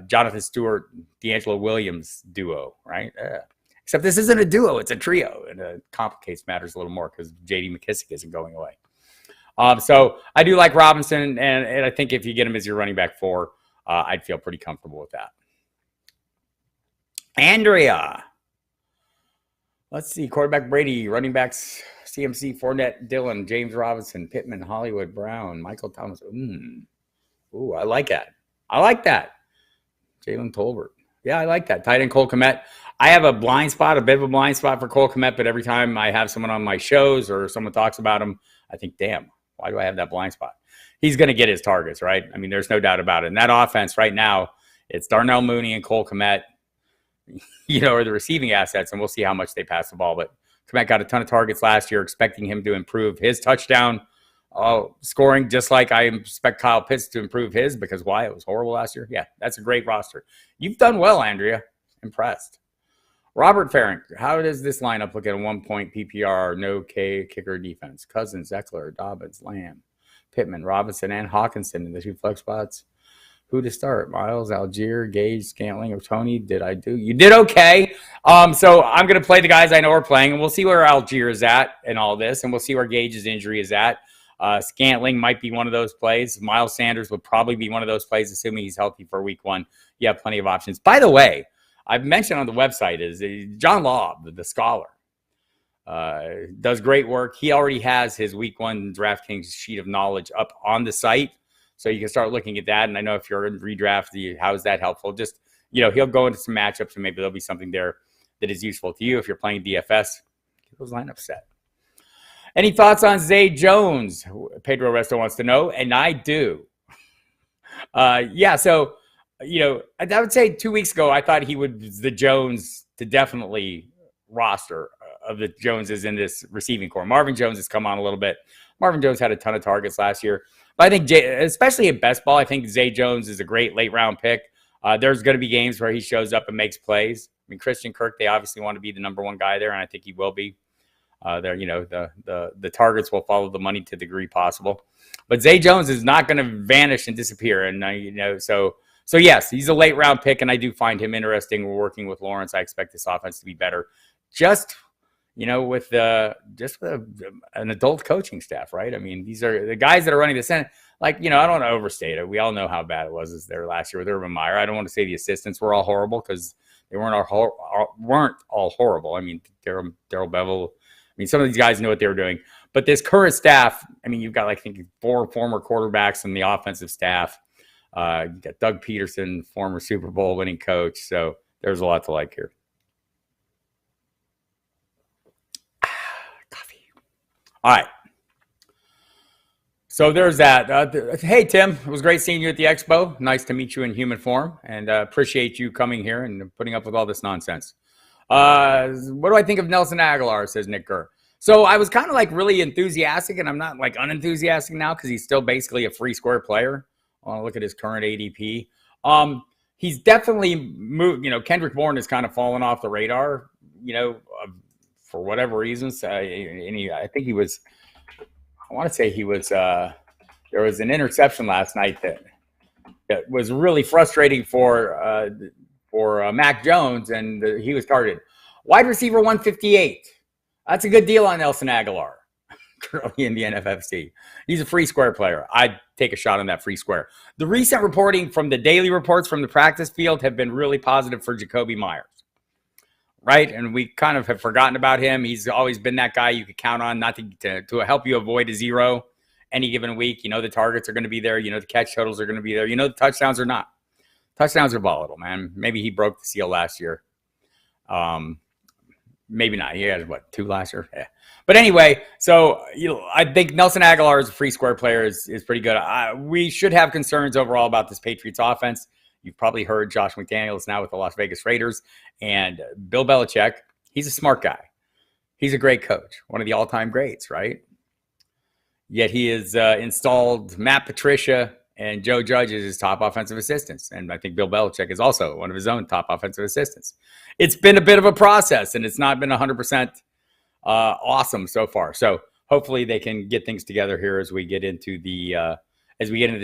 Jonathan Stewart, D'Angelo Williams duo, right? Except this isn't a duo, it's a trio. And it complicates matters a little more because J.D. McKissick isn't going away. So I do like Robinson, and I think if you get him as your running back 4, I'd feel pretty comfortable with that. Andrea. Let's see. Quarterback Brady, running backs CMC, Fournette, Dillon, James Robinson, Pittman, Hollywood Brown, Michael Thomas. Ooh, I like that. Jalen Tolbert. Yeah, I like that. Tight end Cole Kmet. I have a bit of a blind spot for Cole Kmet, but every time I have someone on my shows or someone talks about him, I think, damn, why do I have that blind spot? He's going to get his targets, right? I mean, there's no doubt about it. And that offense right now, it's Darnell Mooney and Cole Kmet, are the receiving assets, and we'll see how much they pass the ball. But Kmet got a ton of targets last year, expecting him to improve his touchdown scoring, just like I expect Kyle Pitts to improve his, because why? It was horrible last year. Yeah, that's a great roster. You've done well, Andrea. Impressed. Robert Farron, how does this lineup look at a 1-point PPR, no K kicker defense? Cousins, Eckler, Dobbins, Lamb, Pittman, Robinson, and Hawkinson in the 2 flex spots. Who to start? Miles, Algier, Gage, Scantling, or Tony? You did okay. So I'm going to play the guys I know are playing, and we'll see where Algier is at in all this, and we'll see where Gage's injury is at. Scantling might be one of those plays. Miles Sanders would probably be one of those plays, assuming he's healthy for week 1. You have plenty of options. By the way, I've mentioned on the website is John Law, the scholar, does great work. He already has his week 1 DraftKings sheet of knowledge up on the site. So you can start looking at that. And I know if you're in redraft, how is that helpful? Just, he'll go into some matchups and maybe there'll be something there that is useful to you. If you're playing DFS, get those lineups set. Any thoughts on Zay Jones? Pedro Resto wants to know, and I do. Yeah, so, I would say 2 weeks ago, I thought he was the Jones to definitely roster of the Joneses in this receiving core. Marvin Jones has come on a little bit. Marvin Jones had a ton of targets last year. But I think, especially in best ball, I think Zay Jones is a great late-round pick. There's going to be games where he shows up and makes plays. I mean, Christian Kirk, they obviously want to be the number 1 guy there, and I think he will be. The targets will follow the money to the degree possible. But Zay Jones is not going to vanish and disappear. And, so yes, he's a late-round pick, and I do find him interesting. We're working with Lawrence. I expect this offense to be better. Just with an adult coaching staff, right? I mean, these are the guys that are running the Senate. Like, I don't want to overstate it. We all know how bad it was there last year with Urban Meyer. I don't want to say the assistants were all horrible because they weren't all horrible. I mean, Darrell Bevel. I mean, some of these guys know what they were doing. But this current staff, I mean, you've got, I think, 4 former quarterbacks in the offensive staff. You got Doug Peterson, former Super Bowl winning coach. So there's a lot to like here. Coffee. All right. So there's that. Hey, Tim, it was great seeing you at the expo. Nice to meet you in human form, and appreciate you coming here and putting up with all this nonsense. What do I think of Nelson Aguilar, says Nick Kerr. So I was kind of really enthusiastic, and I'm not unenthusiastic now because he's still basically a free square player. I want to look at his current ADP. He's definitely moved. Kendrick Bourne has kind of fallen off the radar, for whatever reasons. I think he was, I want to say he was, there was an interception last night that was really frustrating for Mac Jones, and he was targeted. Wide receiver 158. That's a good deal on Nelson Aguilar, currently in the NFFC. He's a free square player. I'd take a shot on that free square. The recent reporting from the daily reports from the practice field have been really positive for Jacoby Myers, right? And we kind of have forgotten about him. He's always been that guy you could count on, not to help you avoid a zero any given week. The targets are going to be there. The catch totals are going to be there. The touchdowns are not. Touchdowns are volatile, man. Maybe he broke the seal last year. Maybe not. He had, 2 last year? Yeah. But anyway, so I think Nelson Aguilar as a free square player is pretty good. We should have concerns overall about this Patriots offense. You've probably heard Josh McDaniels now with the Las Vegas Raiders. And Bill Belichick, he's a smart guy. He's a great coach, one of the all-time greats, right? Yet he has installed Matt Patricia and Joe Judge is his top offensive assistants. And I think Bill Belichick is also one of his own top offensive assistants. It's been a bit of a process, and it's not been 100% awesome so far. So hopefully they can get things together here as we get into the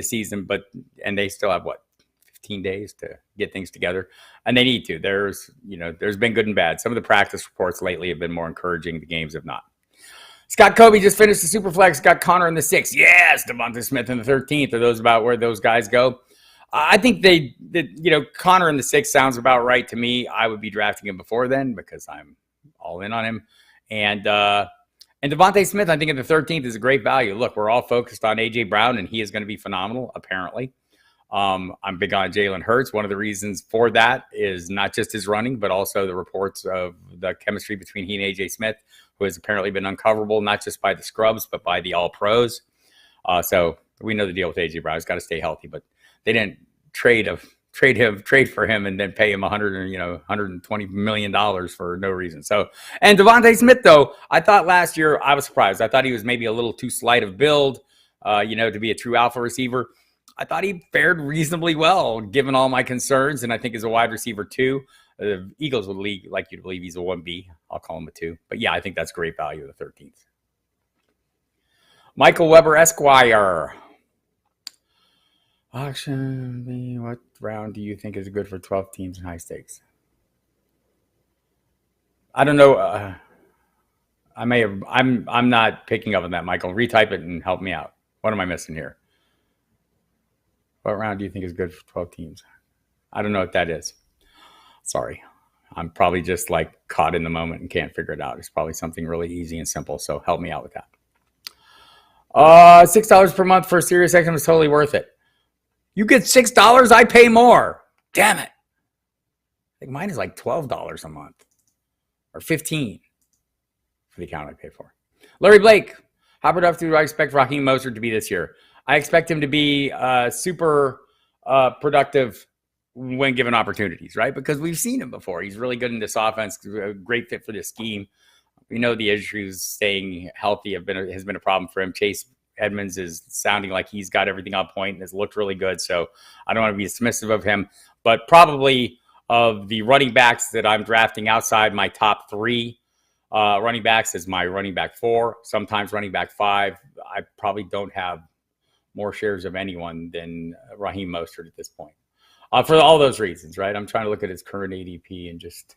season. And they still have 15 days to get things together, and they need to. There's been good and bad. Some of the practice reports lately have been more encouraging. The games have not. Scott Kobe just finished the Superflex, got Connor in the 6th. Yes, Devonta Smith in the 13th. Are those about where those guys go? I think Connor in the 6th sounds about right to me. I would be drafting him before then because I'm all in on him. And Devonta Smith, I think in the 13th is a great value. Look, we're all focused on A.J. Brown, and he is going to be phenomenal, apparently. I'm big on Jalen Hurts. One of the reasons for that is not just his running, but also the reports of the chemistry between he and A.J. Smith, who has apparently been uncoverable, not just by the scrubs, but by the all-pros. So we know the deal with A.J. Brown. He's got to stay healthy, but they didn't trade for him and then pay him $120 million for no reason. So, and Devonta Smith, though, I thought last year, I was surprised. I thought he was maybe a little too slight of build, to be a true alpha receiver. I thought he fared reasonably well, given all my concerns, and I think as a wide receiver, too. The Eagles would like you to believe he's a 1B. I'll call him a 2. But, yeah, I think that's great value of the 13th. Michael Weber Esquire. Auction B. What round do you think is good for 12 teams in high stakes? I don't know. I may have. I'm not picking up on that, Michael. Retype it and help me out. What am I missing here? What round do you think is good for 12 teams? I don't know what that is. Sorry. I'm probably just like caught in the moment and can't figure it out. It's probably something really easy and simple. So help me out with that. $6 per month for a Sirius XM is totally worth it. You get $6, I pay more. Damn it. I think mine is like $12 a month or $15 for the account I pay for. Larry Blake, how productive do I expect Raheem Mostert to be this year? I expect him to be super productive when given opportunities, right? Because we've seen him before. He's really good in this offense, a great fit for this scheme. We know the issues staying healthy has been a problem for him. Chase Edmonds is sounding like he's got everything on point and has looked really good. So I don't want to be dismissive of him, but probably of the running backs that I'm drafting outside my top three running backs is my running back 4, sometimes running back 5. I probably don't have more shares of anyone than Raheem Mostert at this point. For all those reasons, right? I'm trying to look at his current ADP and just...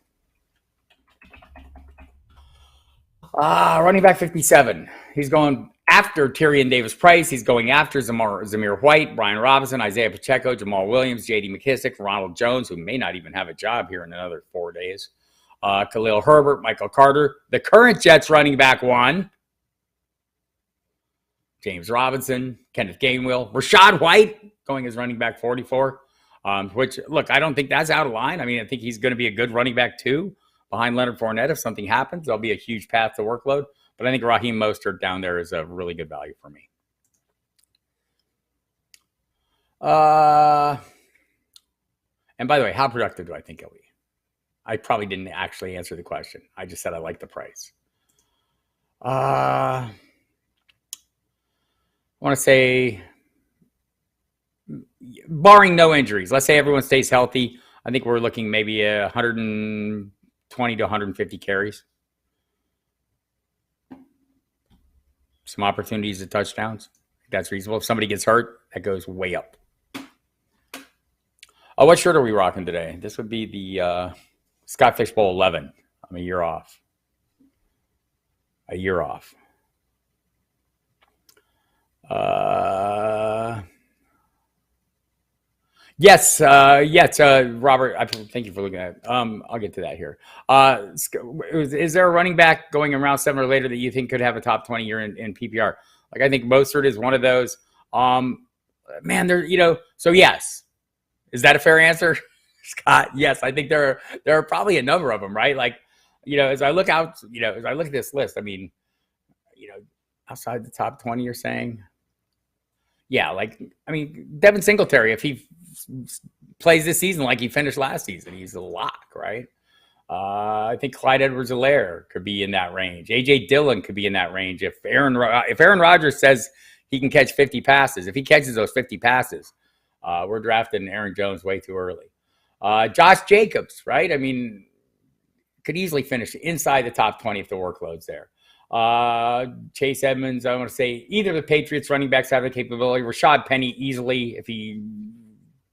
running back 57. He's going after Tyrion Davis-Price. He's going after Zamir White, Brian Robinson, Isaiah Pacheco, Jamal Williams, J.D. McKissick, Ronald Jones, who may not even have a job here in another 4 days. Khalil Herbert, Michael Carter, the current Jets running back 1. James Robinson, Kenneth Gainwell, Rashad White going as running back 44. Which, look, I don't think that's out of line. I mean, I think he's going to be a good running back 2 behind Leonard Fournette. If something happens, there'll be a huge path to workload. But I think Raheem Mostert down there is a really good value for me. And by the way, how productive do I think he'll be? I probably didn't actually answer the question. I just said I like the price. I want to say, barring no injuries, let's say everyone stays healthy, I think we're looking maybe 120 to 150 carries. Some opportunities at touchdowns. That's reasonable. If somebody gets hurt, that goes way up. Oh, what shirt are we rocking today? This would be the Scott Fish Bowl 11. I'm a year off. Yes, Robert, thank you for looking at it. I'll get to that here. Is there a running back going in round 7 or later that you think could have a top 20 year in PPR? Like, I think Mostert is one of those. So yes. Is that a fair answer, Scott? Yes, I think there are probably a number of them, right? Like, as I look at this list, I mean, outside the top 20, you're saying? Yeah, Devin Singletary, if he plays this season like he finished last season, he's a lock, right? I think Clyde Edwards-Helaire could be in that range. A.J. Dillon could be in that range. If Aaron Rodgers says he can catch 50 passes, if he catches those 50 passes, we're drafting Aaron Jones way too early. Josh Jacobs, right? I mean, could easily finish inside the top 20 if the workload's there. Chase Edmonds, I want to say either the Patriots running backs have the capability. Rashad Penny easily, if he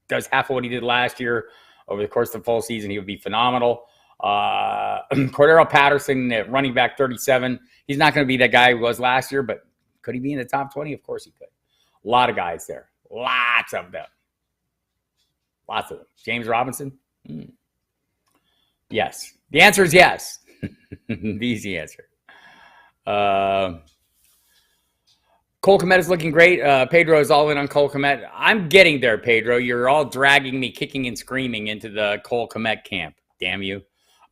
does half of what he did last year over the course of the full season, he would be phenomenal. Cordero Patterson at running back 37. He's not going to be that guy he was last year, but could he be in the top 20? Of course he could. A lot of guys there. Lots of them. James Robinson? Yes. The answer is yes. The easy answer. Cole Kmet is looking great. Pedro is all in on Cole Kmet. I'm getting there, Pedro. You're all dragging me kicking and screaming into the Cole Kmet camp. Damn you.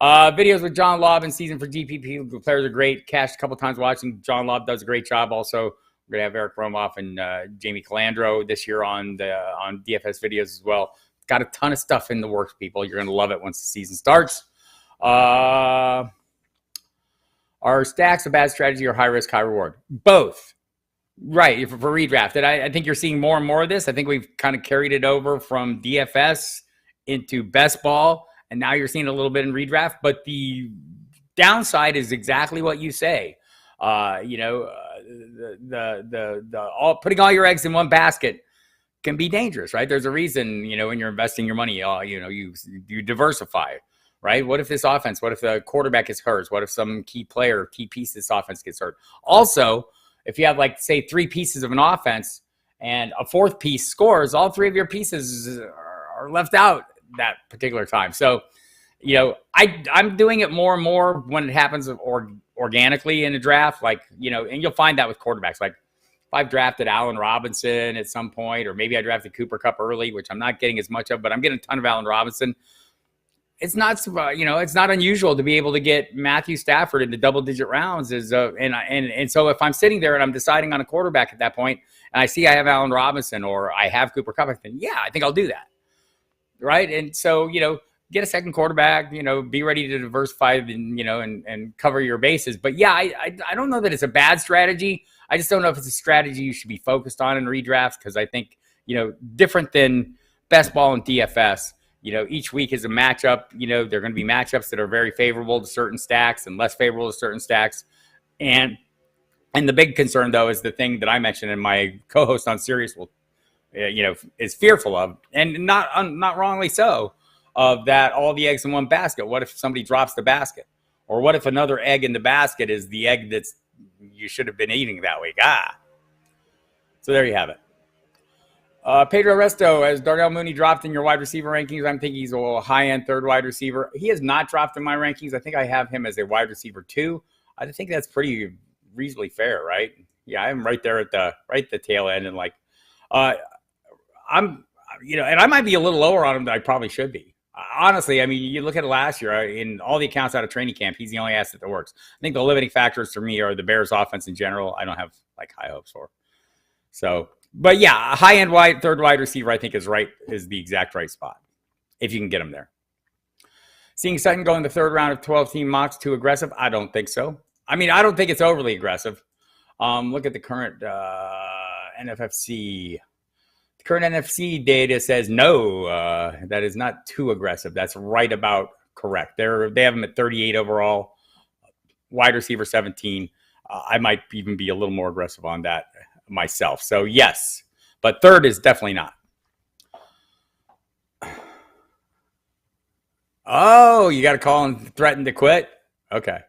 Videos with John Lobb in season for GPP. The players are great. Cashed a couple times watching. John Lobb does a great job. Also, we're going to have Eric Romoff and Jamie Calandro this year on DFS videos as well. Got a ton of stuff in the works, people. You're going to love it once the season starts. Are stacks a bad strategy or high risk, high reward? Both. Right, for redraft. And I think you're seeing more and more of this. I think we've kind of carried it over from DFS into best ball, and now you're seeing a little bit in redraft. But the downside is exactly what you say. Putting all your eggs in one basket can be dangerous, right? There's a reason, when you're investing your money, you diversify. right? What if this offense, what if the quarterback gets hurt? What if some key player, key piece of this offense gets hurt? Also, if you have, like, say, 3 pieces of an offense and a 4th piece scores, all 3 of your pieces are left out that particular time. So, I'm doing it more and more when it happens organically in a draft, like, and you'll find that with quarterbacks. Like, if I've drafted Allen Robinson at some point, or maybe I drafted Cooper Kupp early, which I'm not getting as much of, but I'm getting a ton of Allen Robinson. It's not, it's not unusual to be able to get Matthew Stafford in the double-digit rounds. And so if I'm sitting there and I'm deciding on a quarterback at that point, and I see I have Allen Robinson or I have Cooper Kupp, I think, yeah, I think I'll do that, right? And so, get a second quarterback, be ready to diversify and cover your bases. But yeah, I don't know that it's a bad strategy. I just don't know if it's a strategy you should be focused on in redrafts, because I think, different than best ball and DFS, each week is a matchup. There are going to be matchups that are very favorable to certain stacks and less favorable to certain stacks. And the big concern, though, is the thing that I mentioned, and my co-host on Sirius is fearful of, and not wrongly so, of that all the eggs in one basket. What if somebody drops the basket? Or what if another egg in the basket is the egg that's you should have been eating that week? So there you have it. Pedro Resto, has Darnell Mooney dropped in your wide receiver rankings? I'm thinking he's a high-end 3rd wide receiver. He has not dropped in my rankings. I think I have him as a wide receiver 2. I think that's pretty reasonably fair, right? Yeah, I'm right there at the tail end, and I'm, and I might be a little lower on him than I probably should be. Honestly, I mean, you look at it last year, in all the accounts out of training camp, he's the only asset that works. I think the limiting factors for me are the Bears offense in general. I don't have high hopes for. So, but yeah, a high-end 3rd wide receiver, I think is the exact right spot, if you can get him there. Seeing Sutton go in the 3rd round of 12-team mocks too aggressive? I don't think so. I mean, I don't think it's overly aggressive. Look at the current NFFC. The current NFC data says no, that is not too aggressive. That's right about correct. They have him at 38 overall, wide receiver 17. I might even be a little more aggressive on that myself. So yes, but 3rd is definitely not. Oh, you got to call and threaten to quit? Okay.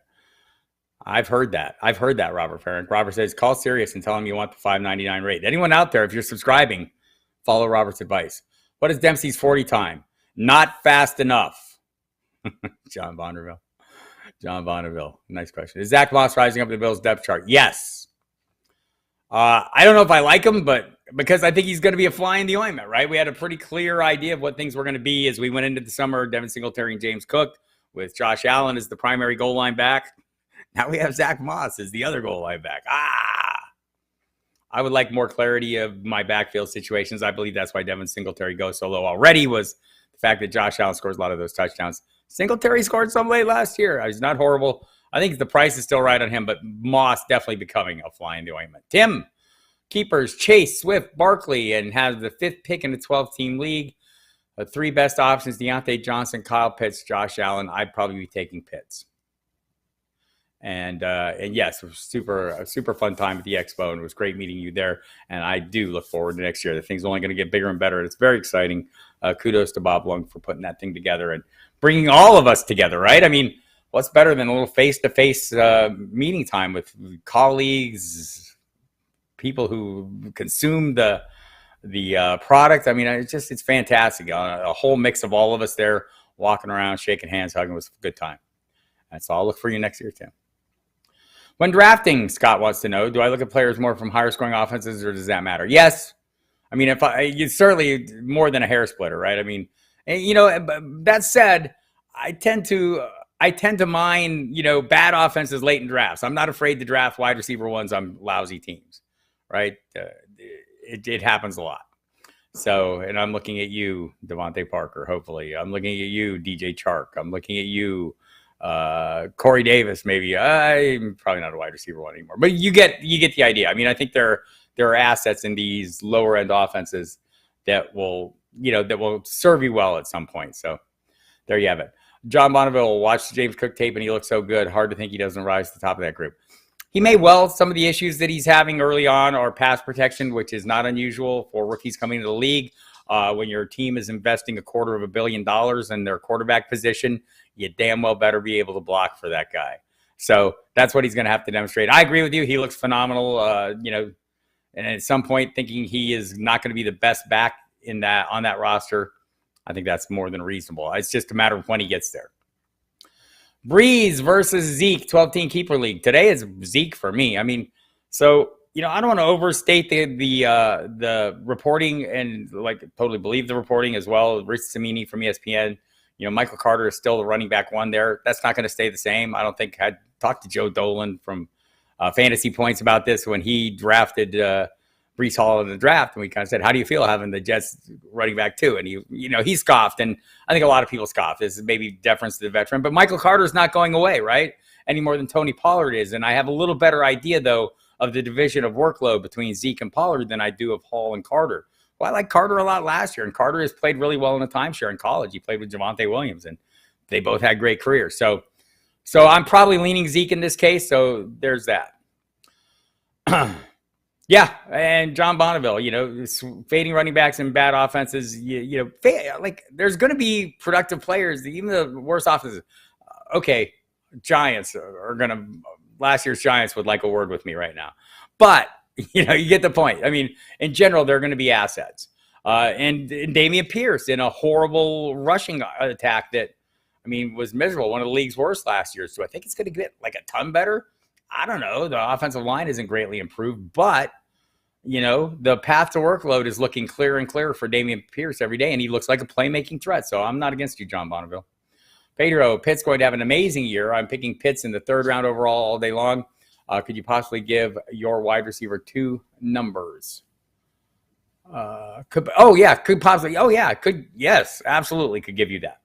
I've heard that, Robert Farron. Robert says, call Sirius and tell him you want the $5.99 rate. Anyone out there, if you're subscribing, follow Robert's advice. What is Dempsey's 40 time? Not fast enough. John Vonderville. Nice question. Is Zach Moss rising up the Bills' depth chart? Yes. I don't know if I like him, but because I think he's going to be a fly in the ointment, right? We had a pretty clear idea of what things were going to be as we went into the summer. Devin Singletary and James Cook, with Josh Allen as the primary goal line back. Now we have Zach Moss as the other goal line back. I would like more clarity of my backfield situations. I believe that's why Devin Singletary goes so low already, was the fact that Josh Allen scores a lot of those touchdowns. Singletary scored some late last year. He's not horrible. I think the price is still right on him, but Moss definitely becoming a fly in the ointment. Tim, keepers, Chase, Swift, Barkley, and has the 5th pick in the 12-team league. The 3 best options, Deontay Johnson, Kyle Pitts, Josh Allen. I'd probably be taking Pitts. And yes, it was a super fun time at the Expo, and it was great meeting you there. And I do look forward to next year. The thing's only going to get bigger and better. It's very exciting. Kudos to Bob Lung for putting that thing together and bringing all of us together, right? I mean, what's better than a little face-to-face meeting time with colleagues, people who consume the product? I mean, it's fantastic. A whole mix of all of us there, walking around, shaking hands, hugging. It was a good time. And so I'll look for you next year, Tim. When drafting, Scott wants to know, do I look at players more from higher scoring offenses, or does that matter? Yes. I mean, it's certainly more than a hair splitter, right? I mean, that said, I tend to mind, bad offenses late in drafts. I'm not afraid to draft wide receiver ones on lousy teams, right? It happens a lot. So, and I'm looking at you, Devontae Parker, hopefully. I'm looking at you, DJ Chark. I'm looking at you, Corey Davis, maybe. I'm probably not a wide receiver one anymore, but you get the idea. I mean, I think there are assets in these lower end offenses that will serve you well at some point. So there you have it. John Bonneville will watch the James Cook tape and he looks so good. Hard to think he doesn't rise to the top of that group. He may well. Some of the issues that he's having early on are pass protection, which is not unusual for rookies coming into the league. When your team is investing $250 million in their quarterback position, you damn well better be able to block for that guy. So that's what he's going to have to demonstrate. I agree with you. He looks phenomenal. And at some point thinking he is not going to be the best back on that roster, I think that's more than reasonable. It's just a matter of when he gets there. Breeze versus Zeke, 12-team keeper league. Today is Zeke for me. I mean, so I don't want to overstate the reporting and totally believe the reporting as well. Rich Cimini from ESPN. Michael Carter is still the running back one there. That's not going to stay the same. I don't think I'd talked to Joe Dolan from Fantasy Points about this when he drafted Breece Hall in the draft, and we kind of said, how do you feel having the Jets running back too? And he scoffed, and I think a lot of people scoffed. This is maybe deference to the veteran, but Michael Carter's not going away, right? Any more than Tony Pollard is. And I have a little better idea, though, of the division of workload between Zeke and Pollard than I do of Hall and Carter. Well, I like Carter a lot last year, and Carter has played really well in a timeshare in college. He played with Javonte Williams, and they both had great careers. So I'm probably leaning Zeke in this case, so there's that. Yeah, and John Bonneville, fading running backs and bad offenses, there's going to be productive players, even the worst offenses. Okay, Giants are going to – last year's Giants would like a word with me right now. But, you get the point. I mean, in general, they're going to be assets. And Dameon Pierce in a horrible rushing attack that, was miserable, one of the league's worst last year. So I think it's going to get a ton better. I don't know. The offensive line isn't greatly improved, but the path to workload is looking clearer and clearer for Dameon Pierce every day, and he looks like a playmaking threat. So I'm not against you, John Bonneville. Pedro, Pitt's going to have an amazing year. I'm picking Pitts in the 3rd round overall all day long. Could you possibly give your wide receiver 2 numbers? Yes, absolutely could give you that.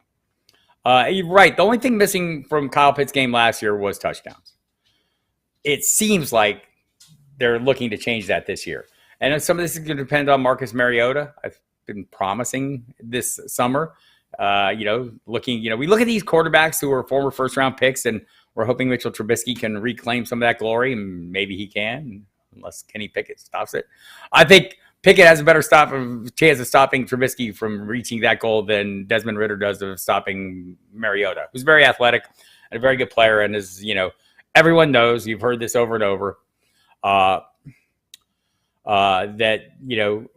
You're right. The only thing missing from Kyle Pitts' game last year was touchdowns. It seems like they're looking to change that this year. And some of this is going to depend on Marcus Mariota. I've been promising this summer. We look at these quarterbacks who are former first-round picks, and we're hoping Mitchell Trubisky can reclaim some of that glory, and maybe he can, unless Kenny Pickett stops it. I think Pickett has a better chance of stopping Trubisky from reaching that goal than Desmond Ridder does of stopping Mariota, who's very athletic and a very good player, and is, everyone knows, you've heard this over and over, that,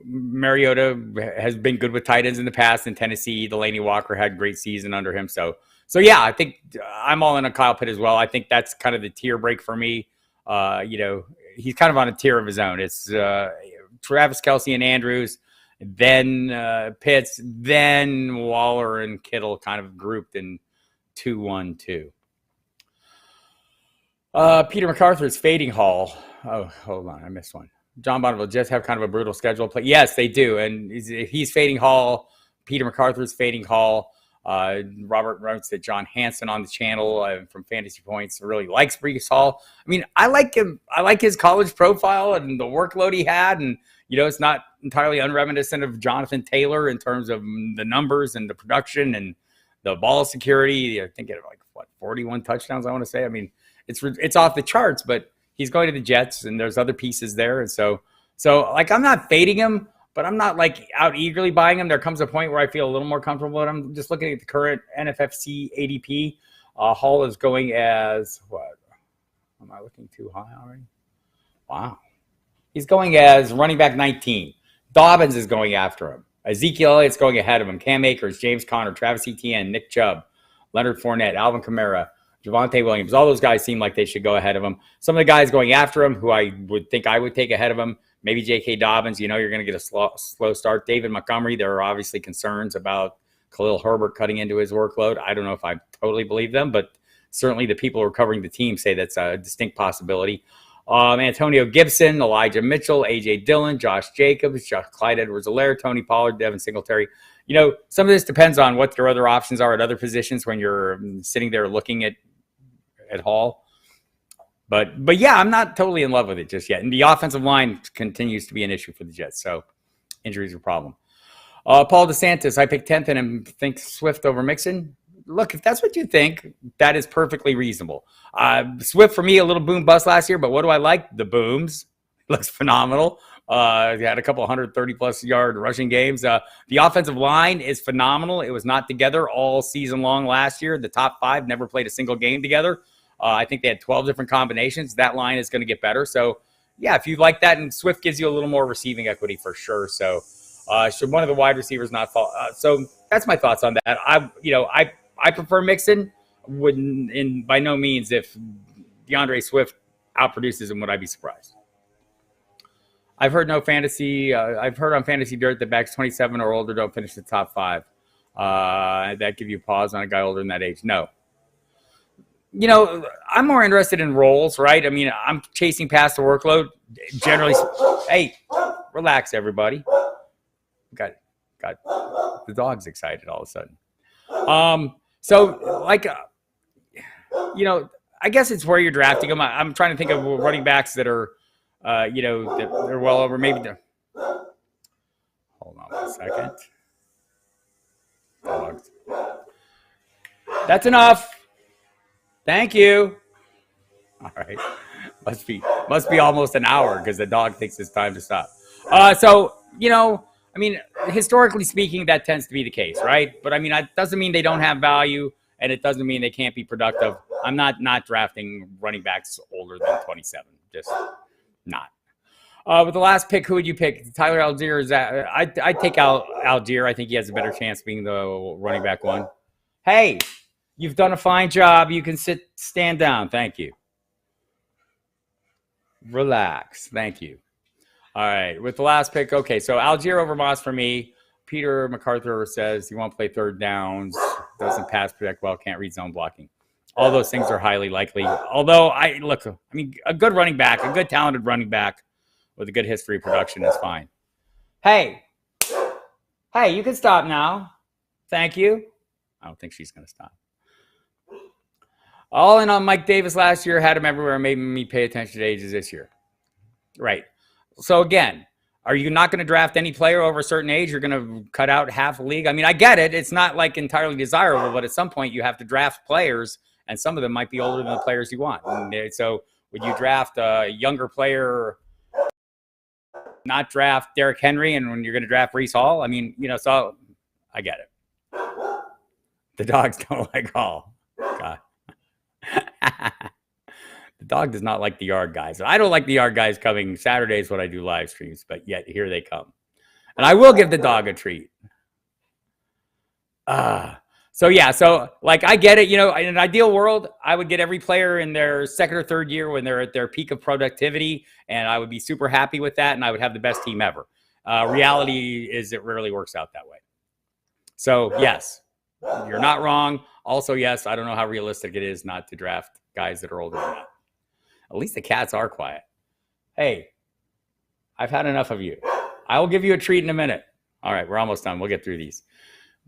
Mariota has been good with tight ends in the past in Tennessee. Delaney Walker had a great season under him. So yeah, I think I'm all in on Kyle Pitt as well. I think that's kind of the tier break for me. He's kind of on a tier of his own. It's Travis Kelce and Andrews, then Pitts, then Waller and Kittle kind of grouped in 2-1-2. Peter MacArthur's fading Hall. Oh, hold on. I missed one. John Bonneville just have kind of a brutal schedule. Yes, they do. And he's fading Hall. Peter MacArthur's fading Hall. Robert writes that John Hansen on the channel from Fantasy Points really likes Breece Hall. I like him. I like his college profile and the workload he had. And, it's not entirely unreminiscent of Jonathan Taylor in terms of the numbers and the production and the ball security. I think it had 41 touchdowns, I want to say. It's off the charts, but he's going to the Jets, and there's other pieces there. And so I'm not fading him, but I'm not out eagerly buying him. There comes a point where I feel a little more comfortable with him. Just looking at the current NFFC ADP, Hall is going as what? Am I looking too high already? Wow. He's going as running back 19. Dobbins is going after him. Ezekiel Elliott's going ahead of him. Cam Akers, James Conner, Travis Etienne, Nick Chubb, Leonard Fournette, Alvin Kamara, Javonte Williams. All those guys seem like they should go ahead of him. Some of the guys going after him who I would think I would take ahead of him, maybe J.K. Dobbins, you're going to get a slow start. David Montgomery, there are obviously concerns about Khalil Herbert cutting into his workload. I don't know if I totally believe them, but certainly the people who are covering the team say that's a distinct possibility. Antonio Gibson, Elijah Mitchell, A.J. Dillon, Josh Jacobs, Clyde Edwards-Helaire, Tony Pollard, Devin Singletary. Some of this depends on what your other options are at other positions when you're sitting there looking at Hall. But yeah, I'm not totally in love with it just yet. And the offensive line continues to be an issue for the Jets. So injuries are a problem. Paul DeSantis, I picked 10th and think Swift over Mixon. Look, if that's what you think, that is perfectly reasonable. Swift, for me, a little boom bust last year, but what do I like? The booms. Looks phenomenal. He had a couple 130-plus yard rushing games. The offensive line is phenomenal. It was not together all season long last year. The top 5 never played a single game together. I think they had 12 different combinations. That line is going to get better. So, yeah, if you like that, and Swift gives you a little more receiving equity for sure. So, should one of the wide receivers not fall? So that's my thoughts on that. I prefer Mixon. Wouldn't, in by no means, if DeAndre Swift outproduces him, would I be surprised? I've heard on Fantasy Dirt that backs 27 or older don't finish the top 5. That give you pause on a guy older than that age. No. I'm more interested in roles, right? I mean, I'm chasing past the workload. Generally, hey, relax, everybody. Got the dog's excited all of a sudden. I guess it's where you're drafting them. I'm trying to think of running backs that are, that they're well over. Maybe hold on 1 second. Dogs. That's enough. Thank you. All right. Must be almost an hour because the dog thinks it's time to stop. Historically speaking, that tends to be the case, right? But it doesn't mean they don't have value, and it doesn't mean they can't be productive. I'm not drafting running backs older than 27. Just not. With the last pick, who would you pick? Tyler Algier? Is that I take Algier. I think he has a better chance being the running back one. Hey, you've done a fine job. You can stand down. Thank you. Relax. Thank you. All right. With the last pick, okay. So Algier over Moss for me. Peter MacArthur says you won't play third downs, doesn't pass protect well, can't read zone blocking. All those things are highly likely. Although a good running back, a good talented running back with a good history of production is fine. Hey, you can stop now. Thank you. I don't think she's going to stop. All in on Mike Davis last year, had him everywhere, made me pay attention to ages this year. Right. So again, are you not going to draft any player over a certain age? You're going to cut out half a league? I get it. It's not like entirely desirable, but at some point you have to draft players, and some of them might be older than the players you want. And so would you draft a younger player, not draft Derrick Henry, and when you're going to draft Breece Hall? So I get it. The dogs don't like Hall. God. The dog does not like the yard guys. I don't like the yard guys coming Saturdays when I do live streams, but yet here they come. And I will give the dog a treat. I get it. In an ideal world, I would get every player in their second or third year when they're at their peak of productivity, and I would be super happy with that, and I would have the best team ever. Reality is it rarely works out that way. So, yes, you're not wrong. Also, yes, I don't know how realistic it is not to draft guys that are older than that. At least the cats are quiet. Hey, I've had enough of you. I will give you a treat in a minute. All right, we're almost done. We'll get through these.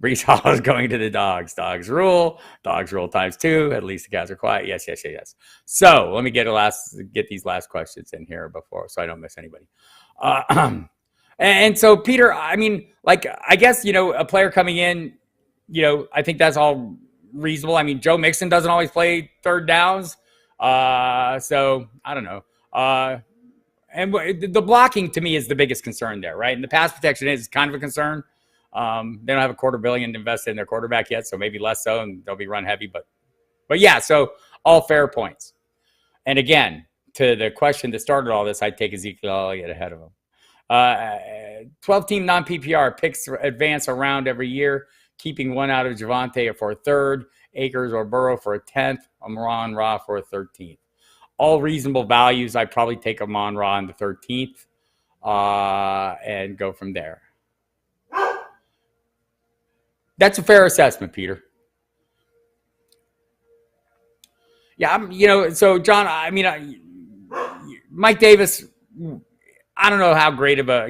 Breece Hall is going to the dogs. Dogs rule. Dogs rule times 2. At least the cats are quiet. Yes. So let me get these last questions in here so I don't miss anybody. And so, Peter, I guess, a player coming in, I think that's all reasonable. Joe Mixon doesn't always play third downs. So I don't know. And the blocking to me is the biggest concern there, right? And the pass protection is kind of a concern. They don't have $250 million invested in their quarterback yet, so maybe less so, and they'll be run heavy. But yeah, so all fair points. And again, to the question that started all this, I'd take Ezekiel Elliott ahead of him. 12-team non-PPR picks advance a round every year, keeping one out of Javonte for a third, Akers or Burrow for a 10th, Amon-Ra for a 13th. All reasonable values. I'd probably take Amon-Ra in the 13th and go from there. That's a fair assessment, Peter. Yeah, so John, Mike Davis, I don't know how great of a,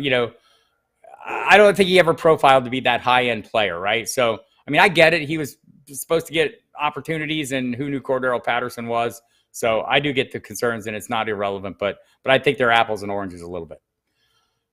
I don't think he ever profiled to be that high-end player, right? So, I get it. He was supposed to get opportunities, and who knew Cordero Patterson was. So I do get the concerns, and it's not irrelevant, but I think they're apples and oranges a little bit.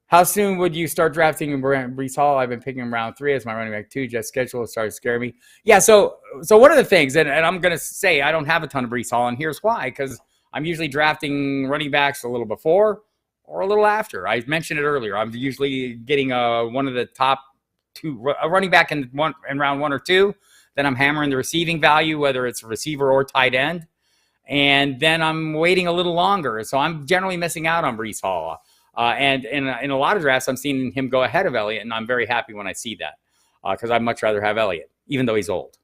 How soon would you start drafting Breece Hall? I've been picking him round 3 as my running back 2. Just schedule started to scare me. Yeah, so one of the things, and I'm going to say I don't have a ton of Breece Hall, and here's why, because I'm usually drafting running backs a little before or a little after. I mentioned it earlier. I'm usually getting one of the top two, a running back in round 1 or 2. Then I'm hammering the receiving value, whether it's a receiver or tight end. And then I'm waiting a little longer. So I'm generally missing out on Breece Hall. And in a lot of drafts, I'm seeing him go ahead of Elliott, and I'm very happy when I see that because I'd much rather have Elliott, even though he's old.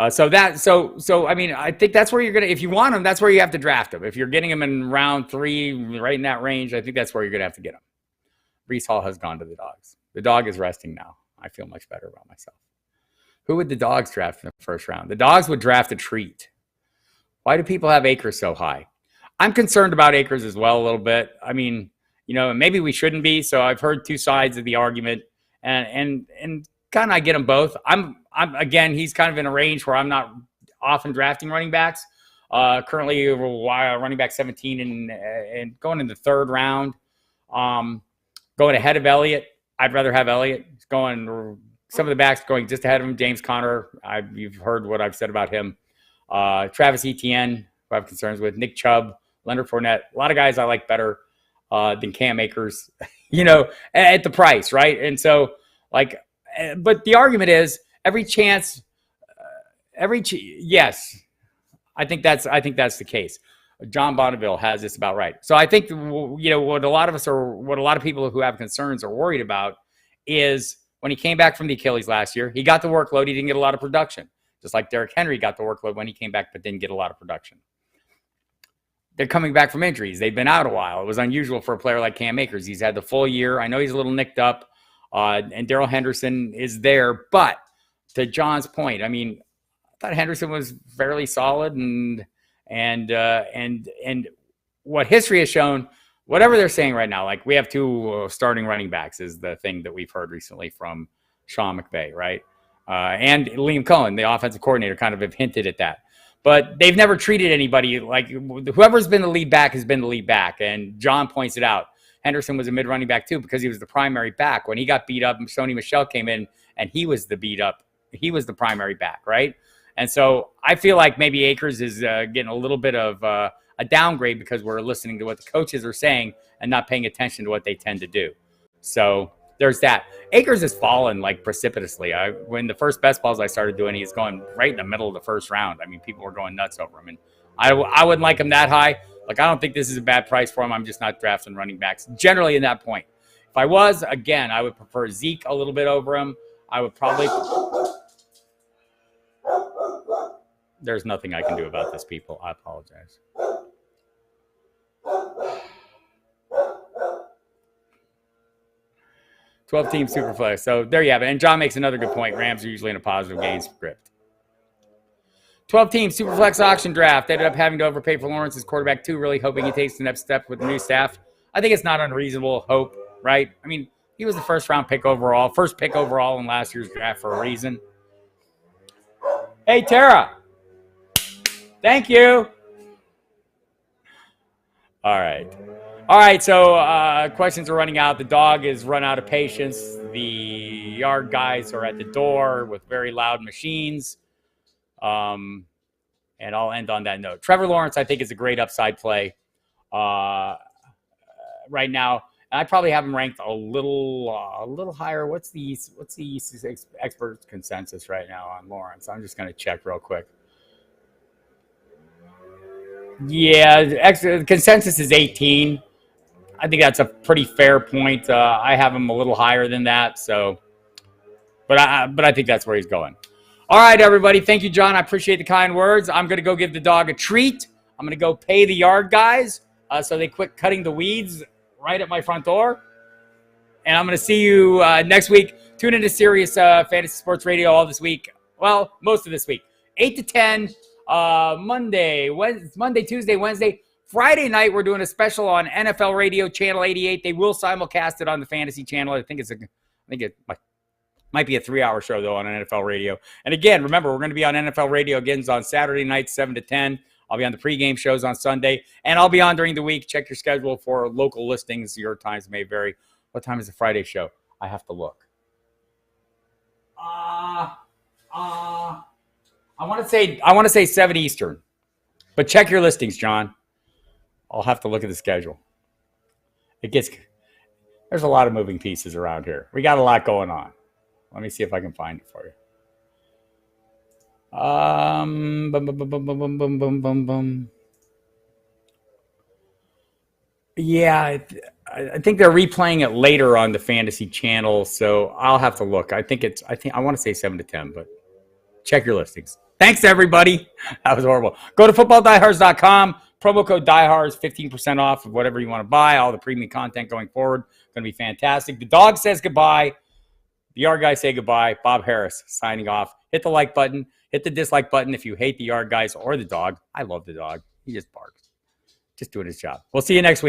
So I mean, I think that's where you're gonna, if you want him, that's where you have to draft him. If you're getting him in round 3, right in that range, I think that's where you're gonna have to get him. Breece Hall has gone to the Dogs. The dog is resting now. I feel much better about myself. Who would the Dogs draft in the first round? The Dogs would draft a treat. Why do people have Akers so high? I'm concerned about Akers as well a little bit. I mean, maybe we shouldn't be. So I've heard two sides of the argument, and kind of I get them both. I'm again, he's kind of in a range where I'm not often drafting running backs. Currently, running back 17 and going in the 3rd round. Going ahead of Elliott. I'd rather have Elliott. He's going some of the backs going just ahead of him. James Conner. You've heard what I've said about him. Travis Etienne, who I have concerns with. Nick Chubb, Leonard Fournette. A lot of guys I like better than Cam Akers. At the price, right? And so, but the argument is yes, I think that's the case. John Bonneville has this about right. So I think what a lot of people who have concerns are worried about is when he came back from the Achilles last year, he got the workload, he didn't get a lot of production. Just like Derrick Henry got the workload when he came back, but didn't get a lot of production. They're coming back from injuries. They've been out a while. It was unusual for a player like Cam Akers. He's had the full year. I know he's a little nicked up. And Darrell Henderson is there. But to John's point, I mean, I thought Henderson was fairly solid, and what history has shown, whatever they're saying right now, like we have 2 starting running backs is the thing that we've heard recently from Sean McVay, right? And Liam Cohen, the offensive coordinator, kind of have hinted at that. But they've never treated anybody like whoever's been the lead back has been the lead back. And John points it out. Henderson was a mid running back too because he was the primary back. When he got beat up, Sony Michel came in and he was the beat up. He was the primary back, right? And so I feel like maybe Akers is getting a little bit of a downgrade because we're listening to what the coaches are saying and not paying attention to what they tend to do. So there's that. Akers has fallen like precipitously. When the first best balls I started doing, he's going right in the middle of the first round. I mean, people were going nuts over him. And I wouldn't like him that high. Like, I don't think this is a bad price for him. I'm just not drafting running backs generally in that point. If I was, again, I would prefer Zeke a little bit over him. I would probably... There's nothing I can do about this, people. I apologize. 12-team Superflex. So there you have it. And John makes another good point. Rams are usually in a positive gain script. 12-team Superflex auction draft. Ended up having to overpay for Lawrence as quarterback 2, really hoping he takes the next step with the new staff. I think it's not unreasonable hope, right? I mean, he was the first pick overall in last year's draft for a reason. Hey, Tara. Thank you. All right, so questions are running out. The dog is run out of patience. The yard guys are at the door with very loud machines. And I'll end on that note. Trevor Lawrence, I think, is a great upside play right now. And I probably have him ranked a little higher. What's the expert consensus right now on Lawrence? I'm just going to check real quick. Yeah, consensus is 18. I think that's a pretty fair point. I have him a little higher than that. So, but I think that's where he's going. All right, everybody. Thank you, John. I appreciate the kind words. I'm going to go give the dog a treat. I'm going to go pay the yard guys so they quit cutting the weeds right at my front door. And I'm going to see you next week. Tune into Sirius Fantasy Sports Radio all this week. Well, most of this week. 8 to 10, Monday, Tuesday, Wednesday. Friday night, we're doing a special on NFL Radio, Channel 88. They will simulcast it on the Fantasy Channel. I think it might be a 3-hour show, though, on NFL Radio. And again, remember, we're going to be on NFL Radio again on Saturday night, 7 to 10. I'll be on the pregame shows on Sunday. And I'll be on during the week. Check your schedule for local listings. Your times may vary. What time is the Friday show? I have to look. I want to say 7 Eastern. But check your listings, John. I'll have to look at the schedule. There's a lot of moving pieces around here. We got a lot going on. Let me see if I can find it for you. Bum, bum, bum, bum, bum, bum, bum, bum, bum, bum. Yeah, I think they're replaying it later on the Fantasy Channel, so I'll have to look. I want to say 7 to 10, but check your listings. Thanks, everybody. That was horrible. Go to footballdiehards.com. Promo code Diehards, 15% off of whatever you want to buy. All the premium content going forward. Going to be fantastic. The dog says goodbye. The Yard Guys say goodbye. Bob Harris signing off. Hit the like button. Hit the dislike button if you hate the Yard Guys or the dog. I love the dog. He just barks. Just doing his job. We'll see you next week.